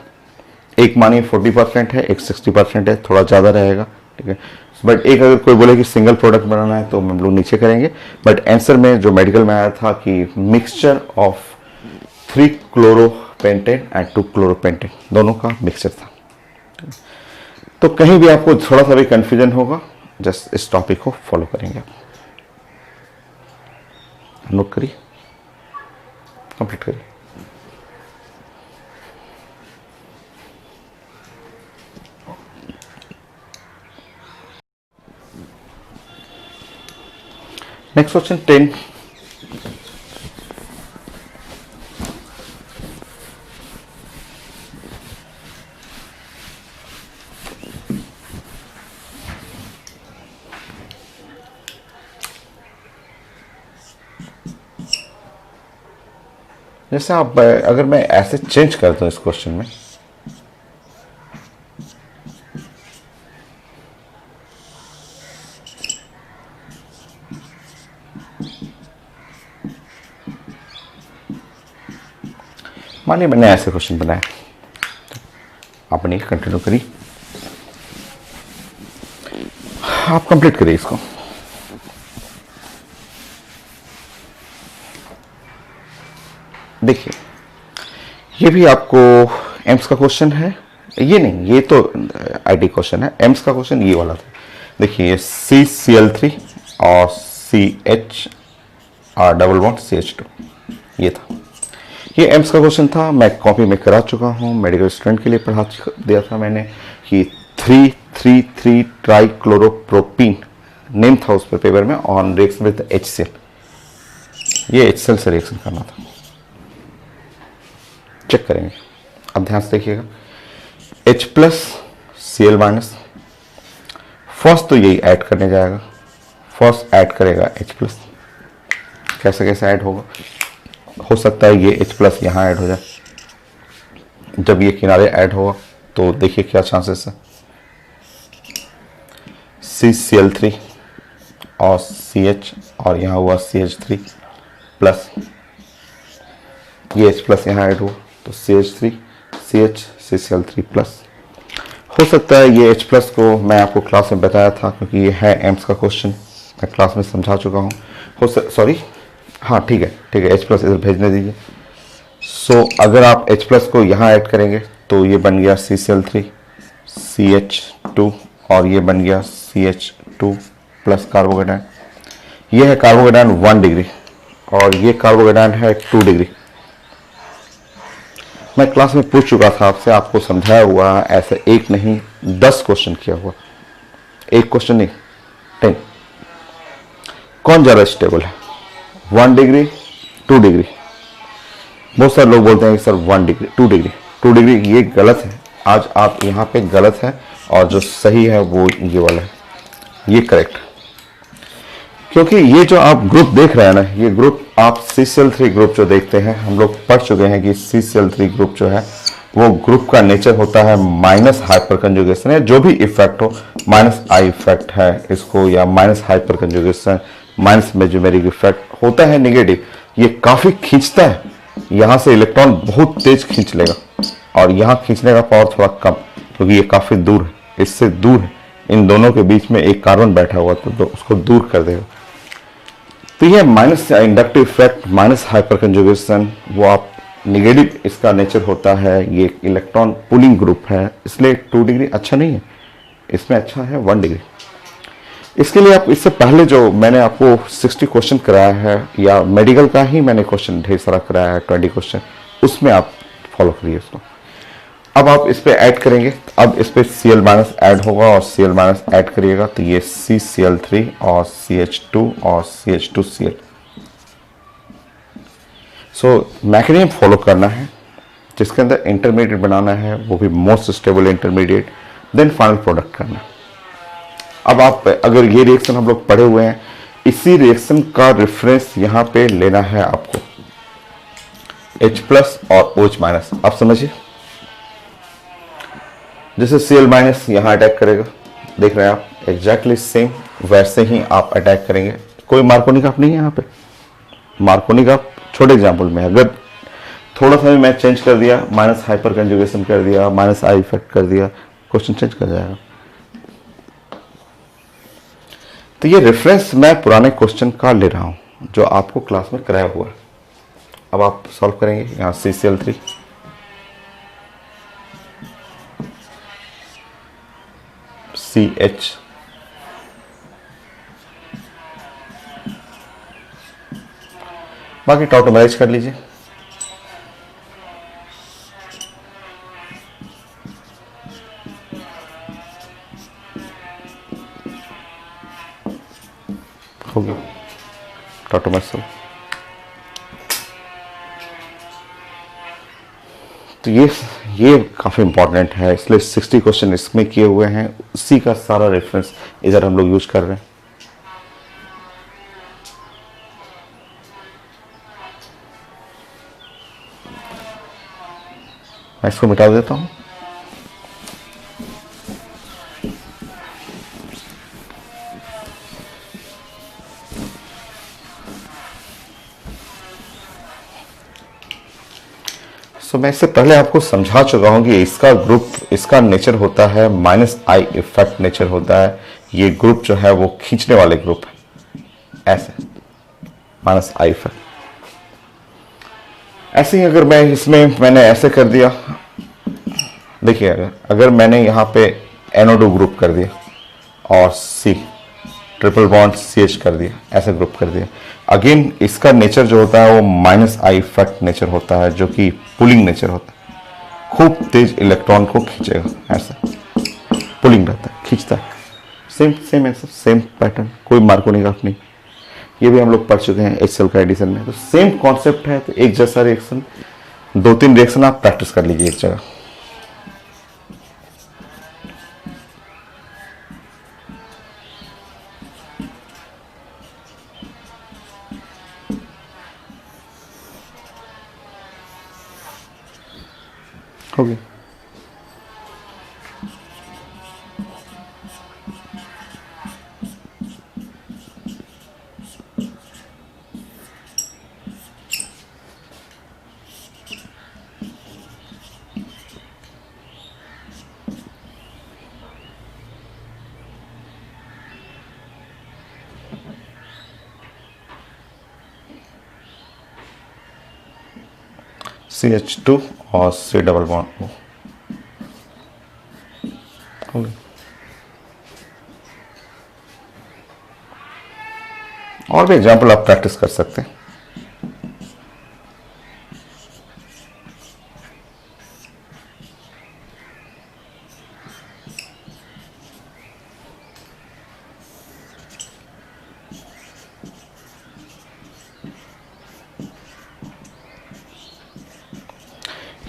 Speaker 1: एक मानिए 40% है, एक 60% है, थोड़ा ज़्यादा रहेगा, ठीक है। बट एक अगर कोई बोले कि सिंगल प्रोडक्ट बनाना है तो हम लोग नीचे करेंगे। बट आंसर में जो मेडिकल में आया था कि मिक्सचर ऑफ 3 क्लोरोपेंटेन एंड 2 क्लोरोपेंटेन, दोनों का मिक्सचर था। तो कहीं भी आपको थोड़ा सा भी कंफ्यूजन होगा, जस्ट इस टॉपिक को फॉलो करेंगे। नोट करिए, कंप्लीट करिए। Next question 10। जैसे आप अगर मैं ऐसे चेंज करता हूं इस क्वेश्चन में, मानिए मैंने ऐसे क्वेश्चन बनाया, आपने कंटिन्यू करी, आप कंप्लीट करिए इसको। देखिए ये भी आपको एम्स का क्वेश्चन है, ये नहीं, ये तो आईटी क्वेश्चन है। एम्स का क्वेश्चन ये वाला था। देखिए CCl3 और CH डबल बॉन्ड CH2, ये था। ये एम्स का क्वेश्चन था, मैं कॉपी में करा चुका हूँ, मेडिकल स्टूडेंट के लिए पढ़ा दिया था मैंने कि 3,3,3 ट्राइक्लोरोप्रोपीन नेम था उस पर पेपर में, ऑन रिएक्शन विद HCl। ये HCl से रिएक्शन करना था, चेक करेंगे। अब ध्यान से देखिएगा, H plus Cl minus, first तो यही ऐड करने जाएगा, फर्स्ट ऐड करेगा H प्लस। कैसे कैसे ऐड होगा, हो सकता है ये H प्लस यहाँ ऐड हो जाए, जब ये किनारे ऐड होगा तो देखिए क्या चांसेस है। CCl3 और CH और यहाँ हुआ CH3 प्लस, ये H प्लस यहाँ ऐड हुआ तो CH3 CH CCl3 प्लस। हो सकता है ये H प्लस को मैं आपको क्लास में बताया था, क्योंकि ये है एम्स का क्वेश्चन, मैं क्लास में समझा चुका हूँ। सॉरी, हाँ ठीक है, H प्लस इधर भेजने दीजिए। सो अगर आप H प्लस को यहाँ ऐड करेंगे तो ये बन गया CCl3 CH2 और ये बन गया CH2 प्लस कार्बोकेटाइन। ये है कार्बोकेटाइन 1 डिग्री और ये कार्बोकेटाइन है 2 डिग्री। मैं क्लास में पूछ चुका था आपसे, आपको समझाया हुआ, ऐसे एक नहीं 10 क्वेश्चन किया हुआ, एक क्वेश्चन नहीं 10। कौन ज़्यादा स्टेबल है, 1 डिग्री 2 डिग्री? बहुत सारे लोग बोलते हैं कि सर 1 डिग्री 2 डिग्री 2 डिग्री, ये गलत है। आज आप यहाँ पे गलत है और जो सही है वो ये वाला है, ये करेक्ट। क्योंकि ये जो आप ग्रुप देख रहे हैं ना, ये ग्रुप आप CCl3 ग्रुप जो देखते हैं, हम लोग पढ़ चुके हैं कि CCl3 ग्रुप जो है वो ग्रुप का नेचर होता है माइनस हाइपर कंजुगेशन है, जो भी इफेक्ट हो, माइनस आई इफेक्ट है इसको, या minus hyper conjugation, minus mesomeric effect होता है नेगेटिव। ये काफी खींचता है, यहां से इलेक्ट्रॉन बहुत तेज खींच लेगा, और यहाँ खींचने का पावर थोड़ा कम, क्योंकि ये काफी दूर है, इससे दूर है, इन दोनों के बीच में एक कार्बन बैठा हुआ तो उसको दूर कर देगा। तो ये minus inductive effect, minus hyper conjugation, वो आप नेगेटिव इसका नेचर होता है। ये इलेक्ट्रॉन पुलिंग ग्रुप है, इसलिए 2 डिग्री अच्छा नहीं है, इसमें अच्छा है 1 डिग्री। इसके लिए आप इससे पहले जो मैंने आपको 60 क्वेश्चन कराया है, या मेडिकल का ही मैंने क्वेश्चन ढेर सारा कराया है 20 क्वेश्चन, उसमें आप फॉलो करिए उसको। अब आप इस पे ऐड करेंगे, अब इस पे Cl माइनस ऐड होगा और Cl माइनस ऐड करिएगा तो ये CCl3 और CH2 और CH2Cl। सो मैकेनिज्म फॉलो करना है, जिसके अंदर इंटरमीडिएट बनाना है, वो भी most stable intermediate, then final product करना। अब आप अगर ये रिएक्शन हम लोग पढ़े हुए हैं, इसी रिएक्शन का रेफरेंस यहाँ पे लेना है आपको, H+ और OH-। आप समझिए, जैसे Cl माइनस यहाँ अटैक करेगा, देख रहे हैं आप, एग्जैक्टली सेम वैसे ही आप अटैक करेंगे। कोई मार्कोनी कप नहीं है यहाँ पे, मार्कोनी कप छोटे एग्जाम्पल में, अगर थोड़ा सा भी मैं चेंज कर दिया, माइनस हाइपर कंजुगेशन कर दिया, माइनस आई इफेक्ट कर दिया, क्वेश्चन चेंज कर जाएगा। तो ये रेफरेंस मैं पुराने क्वेश्चन का ले रहा हूं जो आपको क्लास में कराया हुआ है। अब आप सॉल्व करेंगे, यहाँ CCl3, CH, बाकी टॉटोमराइज कर लीजिए। हो गया टॉटोमराइज। तो ये काफ़ी इंपॉर्टेंट है, इसलिए 60 क्वेश्चन इसमें किए हुए हैं, उसी का सारा रेफरेंस इधर हम लोग यूज कर रहे हैं। मैं इसको मिटा देता हूं। सो मैं इससे पहले आपको समझा चुका हूं कि इसका ग्रुप, इसका नेचर होता है माइनस आई इफेक्ट नेचर होता है। ये ग्रुप जो है वो खींचने वाले ग्रुप है, ऐसे माइनस आई इफेक्ट। ऐसे ही अगर मैं इसमें मैंने ऐसे कर दिया, देखिए अगर मैंने यहाँ पे NO2 ग्रुप कर दिया और C ट्रिपल बॉन्ड CH कर दिया, ऐसे ग्रुप कर दिया, अगेन इसका नेचर जो होता है वो माइनस आई इफेक्ट नेचर होता है, जो कि पुलिंग नेचर होता है, खूब तेज इलेक्ट्रॉन को खींचेगा, ऐसा पुलिंग रहता है, खींचता है। सेम पैटर्न, कोई मार्कोनी का नहीं। ये भी हम लोग पढ़ चुके हैं HCl का एडिशन में, तो सेम कॉन्सेप्ट है। तो एक जैसा रिएक्शन, 2-3 रिएक्शन आप प्रैक्टिस कर लीजिए एक जगह। हो गया। CH2 और C डबल बॉन्ड हो गया। और भी एग्जाम्पल आप प्रैक्टिस कर सकते हैं।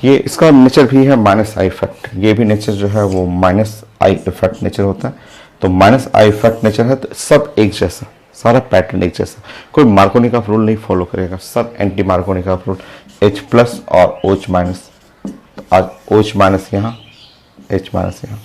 Speaker 1: ये इसका नेचर भी है माइनस आई इफेक्ट, ये भी नेचर जो है वो माइनस आई इफेक्ट नेचर होता है। तो माइनस आई इफेक्ट नेचर है तो सब एक जैसा। सारा पैटर्न एक जैसा, कोई मार्कोनिकॉफ रूल नहीं फॉलो करेगा, सब anti Markovnikov rule. H plus और OH माइनस, आज OH माइनस यहाँ, H माइनस यहाँ।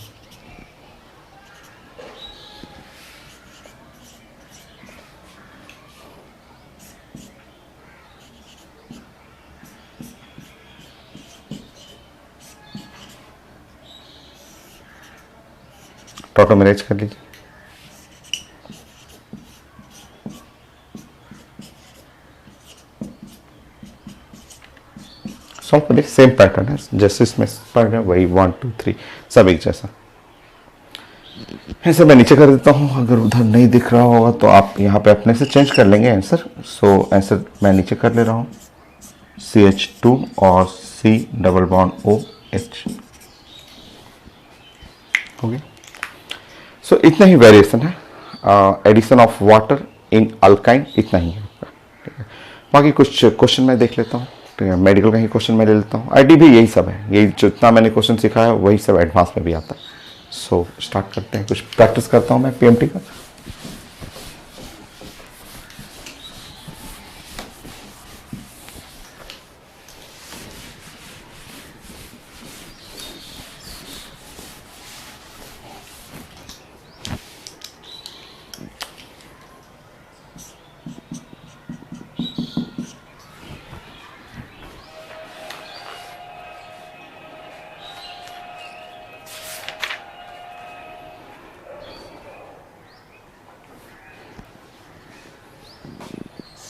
Speaker 1: टॉटोमेरेज कर लीजिए। सॉल्व करिए, सेम पैटर्न है जैसे इसमें पढ़ रहे हैं वही 1 2 3 सब एक जैसा। ऐसे मैं नीचे कर देता हूँ, अगर उधर नहीं दिख रहा होगा तो आप यहाँ पे अपने से चेंज कर लेंगे आंसर। सो आंसर मैं नीचे कर ले रहा हूँ, CH2 और C डबल बॉन्ड OH हो गया। सो इतना ही वेरिएशन है, addition of water in alkyne, इतना ही है। बाकी कुछ क्वेश्चन मैं देख लेता हूँ, ठीक है, मेडिकल का ही क्वेश्चन मैं ले लेता हूँ। आईडी भी यही सब है, यही जितना मैंने क्वेश्चन सिखाया वही सब एडवांस में भी आता है। सो स्टार्ट करते हैं, कुछ प्रैक्टिस करता हूँ मैं पीएमटी का।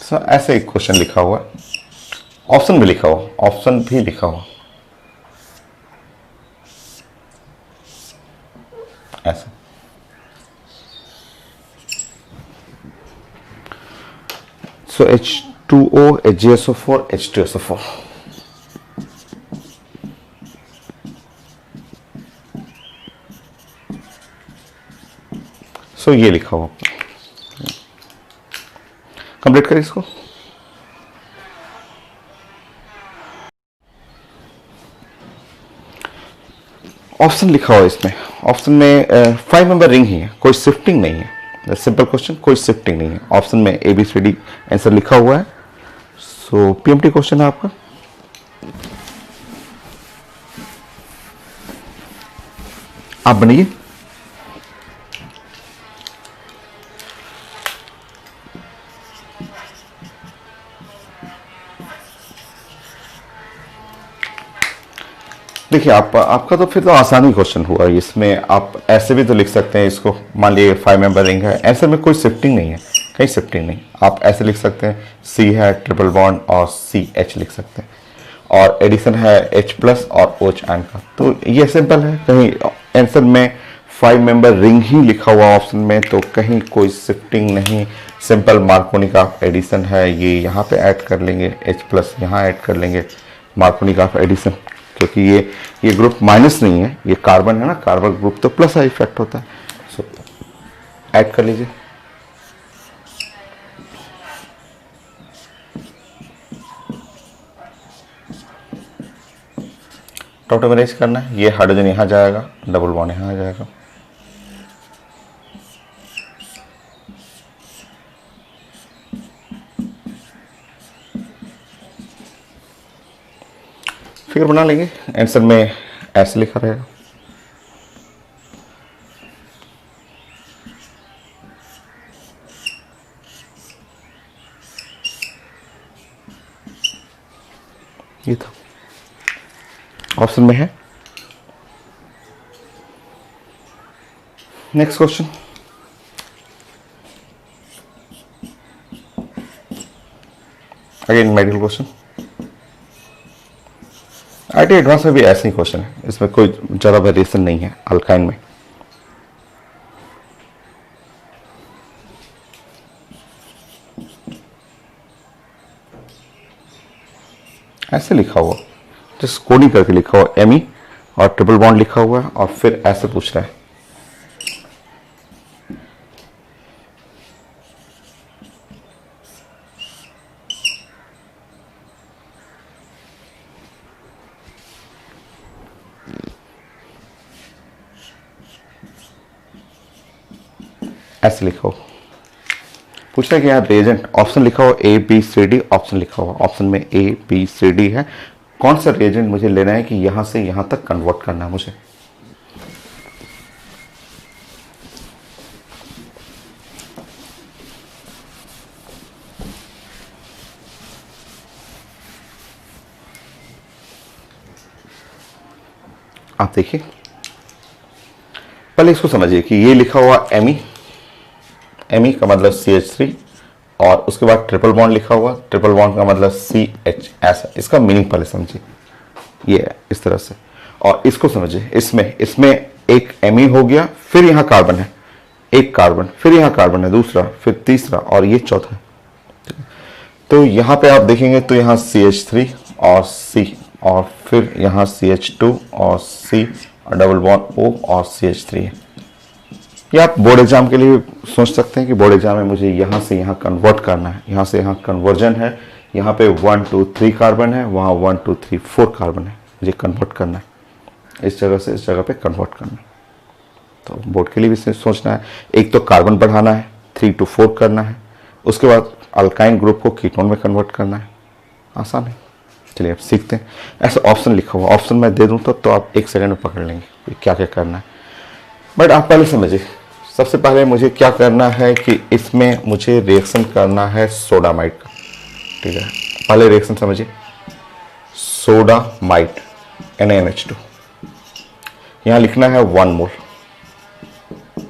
Speaker 1: सर ऐसे एक क्वेश्चन लिखा हुआ है, ऑप्शन भी लिखा हुआ, ऑप्शन भी लिखा हुआ ऐसा। सो H2O, HgSO4, H2SO4। सो ये लिखा हुआ, कंप्लीट करें इसको। ऑप्शन लिखा हुआ है इसमें, ऑप्शन में 5 मेंबर रिंग ही है, कोई शिफ्टिंग नहीं है। सिंपल क्वेश्चन, कोई शिफ्टिंग नहीं है। ऑप्शन में ABCD आंसर लिखा हुआ है। सो पीएमटी क्वेश्चन है आपका। आप बनिए। देखिए आपका तो फिर तो आसानी क्वेश्चन हुआ। इसमें आप ऐसे भी तो लिख सकते हैं इसको, मान लीजिए 5 मेंबर रिंग है, आंसर में कोई शिफ्टिंग नहीं है, कहीं शिफ्टिंग नहीं। आप ऐसे लिख सकते हैं, C है ट्रिपल बॉन्ड और CH लिख सकते हैं, और एडिशन है H प्लस और OH आयन का, तो ये सिंपल है। कहीं आंसर में 5 मेंबर रिंग ही लिखा हुआ ऑप्शन में, तो कहीं कोई शिफ्टिंग नहीं, सिंपल मार्कोनी का एडिशन है। ये यहाँ पे ऐड कर लेंगे, H प्लस यहाँ ऐड कर लेंगे, मार्कोनी का एडिशन, क्योंकि ये ग्रुप माइनस नहीं है, ये कार्बन है ना, कार्बन ग्रुप तो प्लस इफेक्ट होता है। सो ऐड कर लीजिए। टॉटोमरेज करना है, ये हाइड्रोजन यहाँ जाएगा, डबल बॉन्ड यहाँ आ जाएगा। फिगर बना लेंगे, आंसर में ऐसे लिखा रहेगा। ये था, ऑप्शन में है। Next question, again medical question. IT advance में भी ऐसे ही क्वेश्चन है, इसमें कोई ज़्यादा वेरिएशन नहीं है अल्काइन में। ऐसे लिखा हुआ, जस्ट कोडिंग करके लिखा हुआ, एमी और ट्रिपल बॉन्ड लिखा हुआ है, और फिर ऐसे पूछ रहा है। ऐसे लिखा हो, पूछना है कि यहाँ रिएजेंट ऑप्शन लिखा हुआ A B C D, option लिखा हुआ, ऑप्शन में ए बी सी डी है। कौन सा रिएजेंट मुझे लेना है कि यहाँ से यहाँ तक कन्वर्ट करना है मुझे। आप देखिए, पहले इसको समझिए कि ये लिखा हुआ एमी, एमी का मतलब CH3, और उसके बाद ट्रिपल बॉन्ड लिखा हुआ, ट्रिपल बॉन्ड का मतलब CH, ऐसा इसका मीनिंग पहले समझिए, ये है इस तरह से। और इसको समझिए, इसमें एक एमी हो गया, फिर यहाँ कार्बन है, एक कार्बन, फिर यहाँ कार्बन है दूसरा, फिर तीसरा, और ये चौथा। तो यहाँ पे आप देखेंगे तो यहाँ CH3 और C, और फिर यहाँ CH2 और C और डबल बॉन्ड O और CH3 है। ये आप बोर्ड एग्जाम के लिए सोच सकते हैं कि बोर्ड एग्जाम में मुझे यहाँ से यहाँ कन्वर्ट करना है, यहाँ से यहाँ कन्वर्जन है, यहाँ पे 1 2 3 कार्बन है, वहाँ 1 2 3 4 कार्बन है, मुझे कन्वर्ट करना है, इस जगह से इस जगह पे कन्वर्ट करना है। तो बोर्ड के लिए भी सोचना है, एक तो कार्बन बढ़ाना है, 3 to 4 करना है, उसके बाद अल्काइन ग्रुप को कीटोन में कन्वर्ट करना है। आसान है, चलिए अब सीखते हैं। ऐसा ऑप्शन लिखा हुआ, ऑप्शन मैं दे दूँ तो आप 1 सेकंड में पकड़ लेंगे क्या क्या करना है। बट आप पहले समझिए, सबसे पहले मुझे क्या करना है कि इसमें मुझे रिएक्शन करना है सोडामाइड का, ठीक है। पहले रिएक्शन समझिए, सोडामाइड NaNH2, यहाँ लिखना है 1 मोल।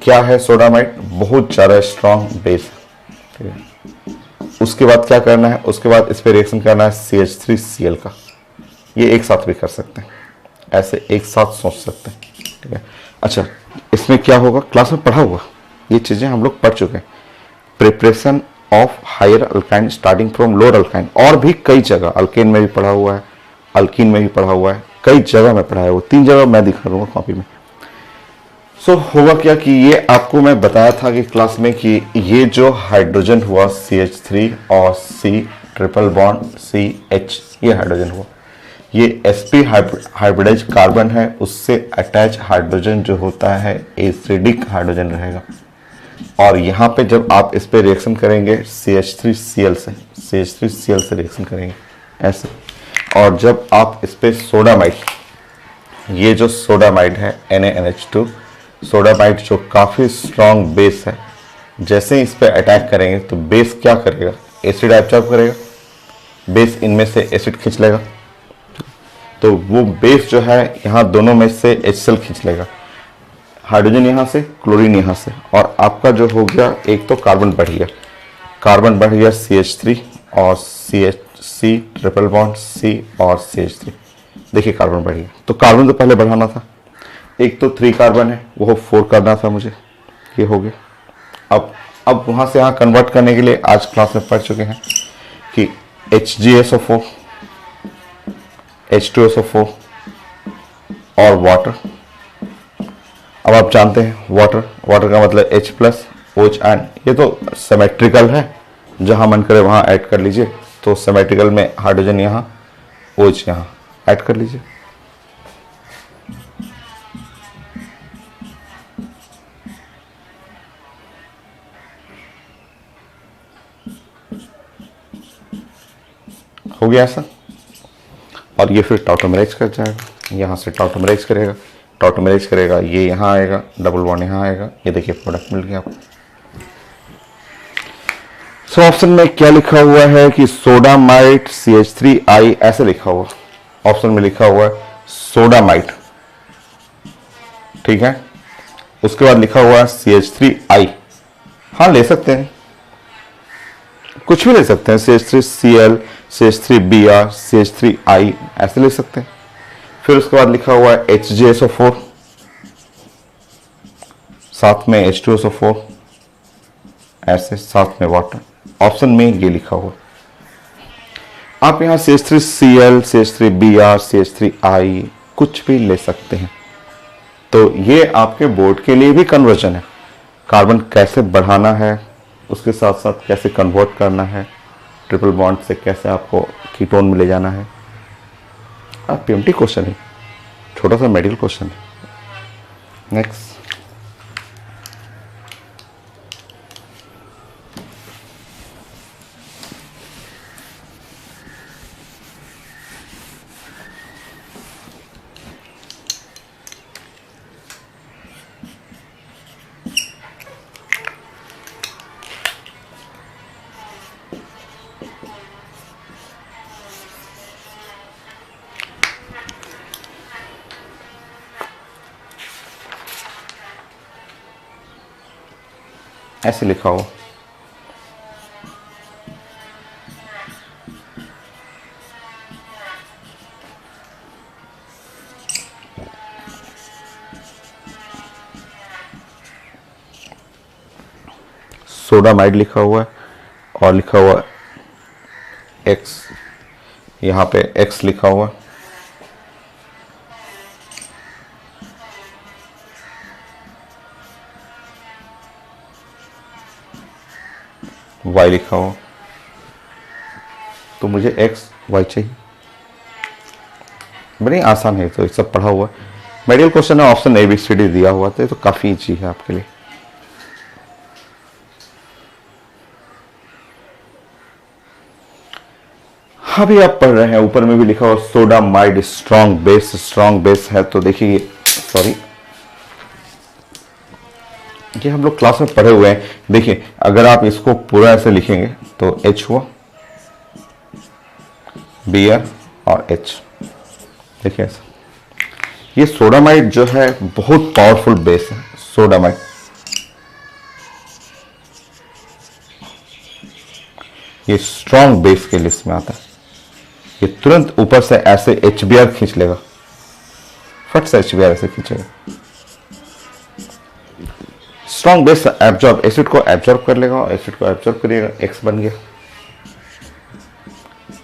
Speaker 1: क्या है सोडामाइड? बहुत ज़्यादा स्ट्रॉन्ग बेस है, ठीक है। उसके बाद क्या करना है, उसके बाद इस पर रिएक्शन करना है CH3Cl का। ये एक साथ भी कर सकते हैं, ऐसे एक साथ सोच सकते हैं, ठीक है। अच्छा, इसमें क्या होगा, क्लास में पढ़ा हुआ, ये चीज़ें हम लोग पढ़ चुके हैं। Preparation of higher alkyne starting from lower alkyne, और भी कई जगह, अल्केन में भी पढ़ा हुआ है, अल्कीन में भी पढ़ा हुआ है, कई जगह में पढ़ा है, वो 3 जगह मैं दिखा दूंगा कॉपी में। सो होगा क्या कि ये आपको मैं बताया था कि क्लास में कि ये जो हाइड्रोजन हुआ CH3 और C ट्रिपल बॉन्ड CH, ये हाइड्रोजन हुआ, ये sp हाइब्रिडाइज कार्बन है, उससे अटैच हाइड्रोजन जो होता है एसिडिक हाइड्रोजन रहेगा। और यहाँ पे जब आप इस पे रिएक्शन करेंगे CH3Cl से रिएक्शन करेंगे ऐसे। और जब आप इस पे सोडामाइड, ये जो सोडामाइड है NaNH2, सोडामाइड जो काफ़ी स्ट्रॉन्ग बेस है, जैसे इस पे अटैक करेंगे तो बेस क्या करेगा, एसिड एब्जॉर्ब करेगा, बेस इनमें से एसिड खींच लेगा, तो वो बेस जो है यहाँ दोनों में से HCl खींच लेगा, हाइड्रोजन यहाँ से, क्लोरीन यहाँ से, और आपका जो हो गया एक तो कार्बन बढ़ गया CH3 और C ट्रिपल बॉन्ड C और CH3, देखिए कार्बन बढ़ गया। तो कार्बन तो पहले बढ़ाना था, एक तो 3 कार्बन है वो 4 करना था मुझे, ये हो गया। अब वहाँ से यहाँ कन्वर्ट करने के लिए आज क्लास में पढ़ चुके हैं कि HgSO4, H2SO4 और वाटर। अब आप जानते हैं वाटर का मतलब H+ OH एंड, ये तो सिमेट्रिकल है, जहाँ मन करे वहाँ ऐड कर लीजिए। तो सिमेट्रिकल में हाइड्रोजन यहाँ, OH यहाँ ऐड कर लीजिए। हो गया ऐसा, और ये फिर टॉटोमरेज कर जाएगा, यहाँ से टॉटोमरेज करेगा, ये यहाँ आएगा, डबल बॉन्ड यहाँ आएगा, ये देखिए प्रोडक्ट मिल गया आपको। सो ऑप्शन में क्या लिखा हुआ है कि सोडामाइड CH3I, ऐसे लिखा हुआ, ऑप्शन में लिखा हुआ है सोडामाइड, ठीक है। उसके बाद लिखा हुआ है CH3I, हाँ ले सकते हैं, कुछ भी ले सकते हैं, CH3Cl, CH3Br, CH3I, ऐसे ले सकते हैं। फिर उसके बाद लिखा हुआ है HgSO4, साथ में H2SO4, ऐसे साथ में वाटर, ऑप्शन में ये लिखा हुआ। आप यहाँ CH3Cl, CH3Br, CH3I कुछ भी ले सकते हैं। तो ये आपके बोर्ड के लिए भी कन्वर्जन है, कार्बन कैसे बढ़ाना है, उसके साथ साथ कैसे कन्वर्ट करना है, ट्रिपल बॉन्ड से कैसे आपको कीटोन में ले जाना है। आप PMT क्वेश्चन है, छोटा सा मेडिकल क्वेश्चन है। नेक्स्ट, ऐसे लिखा हुआ। सोडामाइड लिखा हुआ है और लिखा हुआ एक्स, यहाँ पे एक्स लिखा हुआ है। y लिखा हुआ, तो मुझे x y चाहिए। बड़ी आसान है, तो ये सब पढ़ा हुआ है। मेडिकल क्वेश्चन है, option A B C D दिया हुआ था, तो काफी इजी है आपके लिए। अभी आप पढ़ रहे हैं, ऊपर में भी लिखा हुआ सोडामाइड स्ट्रॉन्ग बेस है। तो देखिए, सॉरी, ये हम लोग क्लास में पढ़े हुए हैं। देखिए, अगर आप इसको पूरा ऐसे लिखेंगे तो H हुआ, Br और H। देखिए ऐसा, ये सोडामाइड जो है बहुत पावरफुल बेस है। सोडामाइड ये स्ट्रॉन्ग बेस के लिस्ट में आता है। ये तुरंत ऊपर से ऐसे HBr खींच लेगा, फट से HBr ऐसे खींचेगा। स्ट्रॉन्ग बेस एब्जॉर्ब, एसिड को एब्जॉर्ब कर लेगा और एसिड को एब्जॉर्ब करिएगा, एक्स बन गया।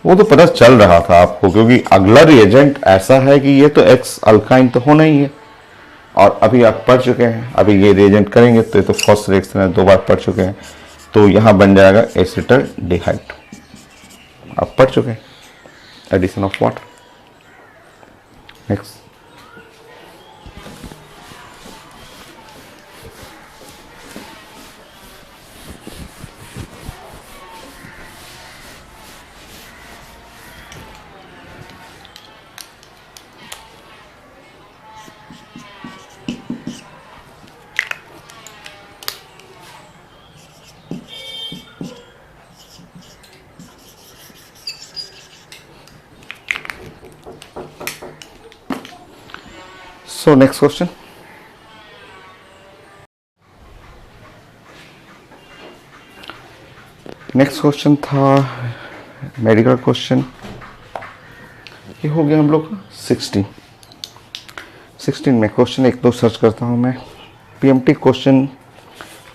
Speaker 1: वो तो पता चल रहा था आपको, क्योंकि अगला रिएजेंट ऐसा है कि ये तो एक्स अल्काइन तो होना ही है। और अभी आप पढ़ चुके हैं, अभी ये रिएजेंट करेंगे तो ये तो फर्स्ट रिएक्शन है, 2 बार पढ़ चुके हैं, तो यहां बन जाएगा एसिटल्डिहाइड। आप पढ़ चुके हैं, addition of water. Next, so next question. Next question था मेडिकल क्वेश्चन। ये हो गया हम लोग 16 में क्वेश्चन 1-2 सर्च करता हूँ मैं। पीएमटी क्वेश्चन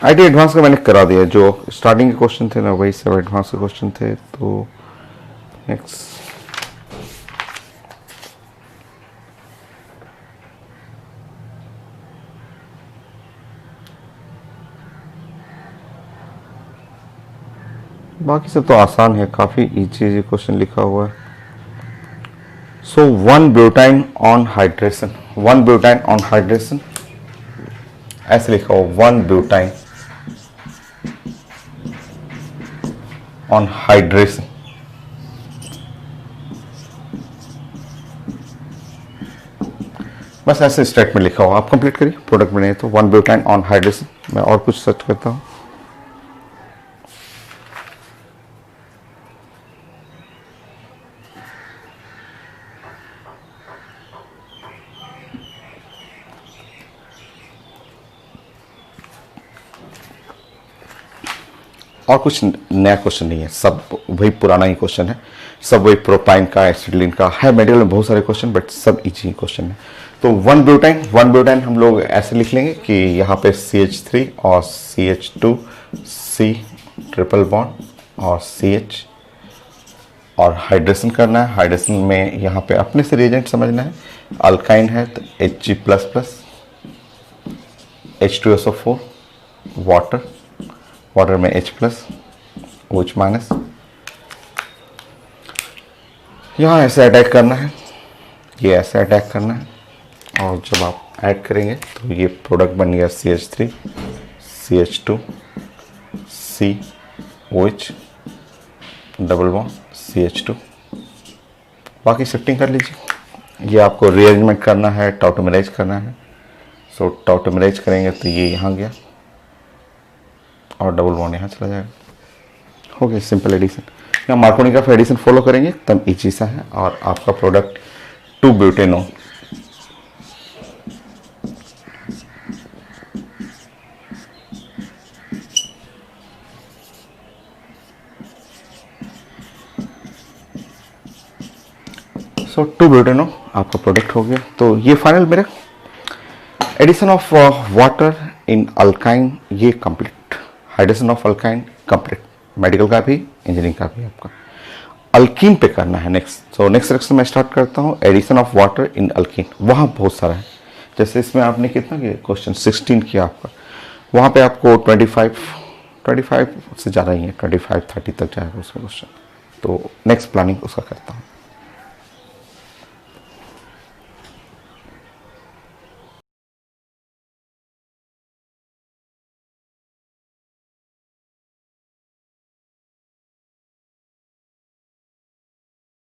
Speaker 1: आईटी एडवांस का मैंने करा दिया, जो स्टार्टिंग के क्वेश्चन थे ना वही सब एडवांस के क्वेश्चन थे। तो नेक्स्ट, बाकी सब तो आसान है, काफी इजी क्वेश्चन लिखा हुआ है। सो 1 butyne on hydration, 1 butyne on hydration ऐसे लिखा हुआ, 1 ब्यूटाइन ऑन हाइड्रेशन। बस ऐसे स्टेटमेंट लिखा हुआ, आप कंप्लीट करिए। प्रोडक्ट बने तो 1 ब्यूटाइन ऑन हाइड्रेशन। मैं और कुछ सर्च करता हूँ। और कुछ नया क्वेश्चन नहीं है, सब वही पुराना ही क्वेश्चन है, सब वही प्रोपाइन का, एसिटिलीन का है। मेडिकल में बहुत सारे क्वेश्चन, बट सब इजी क्वेश्चन है। तो 1 ब्यूटाइन हम लोग ऐसे लिख लेंगे कि यहाँ पे CH3 और CH2 C ट्रिपल बॉन्ड और CH, और हाइड्रेशन करना है। हाइड्रेशन में यहाँ पे अपने से रिएजेंट समझना है। अल्काइन है तो Hg++, H2SO4, वाटर में H+, OH-। यहाँ ऐसे अटैक करना है, ये ऐसे अटैक करना है, और जब आप ऐड करेंगे तो ये प्रोडक्ट बन गया CH3 CH2 C OH double bond CH2। बाकी शिफ्टिंग कर लीजिए। ये आपको रीअरेंजमेंट करना है, टॉटोमराइज करना है। सो टॉटोमराइज करेंगे तो ये यहाँ गया और डबल बॉन्ड यहाँ चला जाएगा। हो गया सिंपल एडिशन। यहाँ मार्कोनी का एडिशन फॉलो करेंगे तब इजी सा है, और आपका प्रोडक्ट 2 ब्यूटेनो सो 2 ब्यूटेनॉल आपका प्रोडक्ट हो गया। तो ये फाइनल मेरा addition of water in alkyne, ये complete. Hydration of alkyne complete, medical का भी इंजीनियरिंग का भी आपका। अल्कीन पे करना है नेक्स्ट। सो नेक्स्ट सेक्शन में स्टार्ट करता हूँ addition of water in alkene. वहाँ बहुत सारा है, जैसे इसमें आपने कितना किया क्वेश्चन 16 किया आपका, वहाँ पे आपको 25 से ज़्यादा ही है, 25-30 तक जाएगा उसमें क्वेश्चन। तो नेक्स्ट प्लानिंग उसका करता हूँ।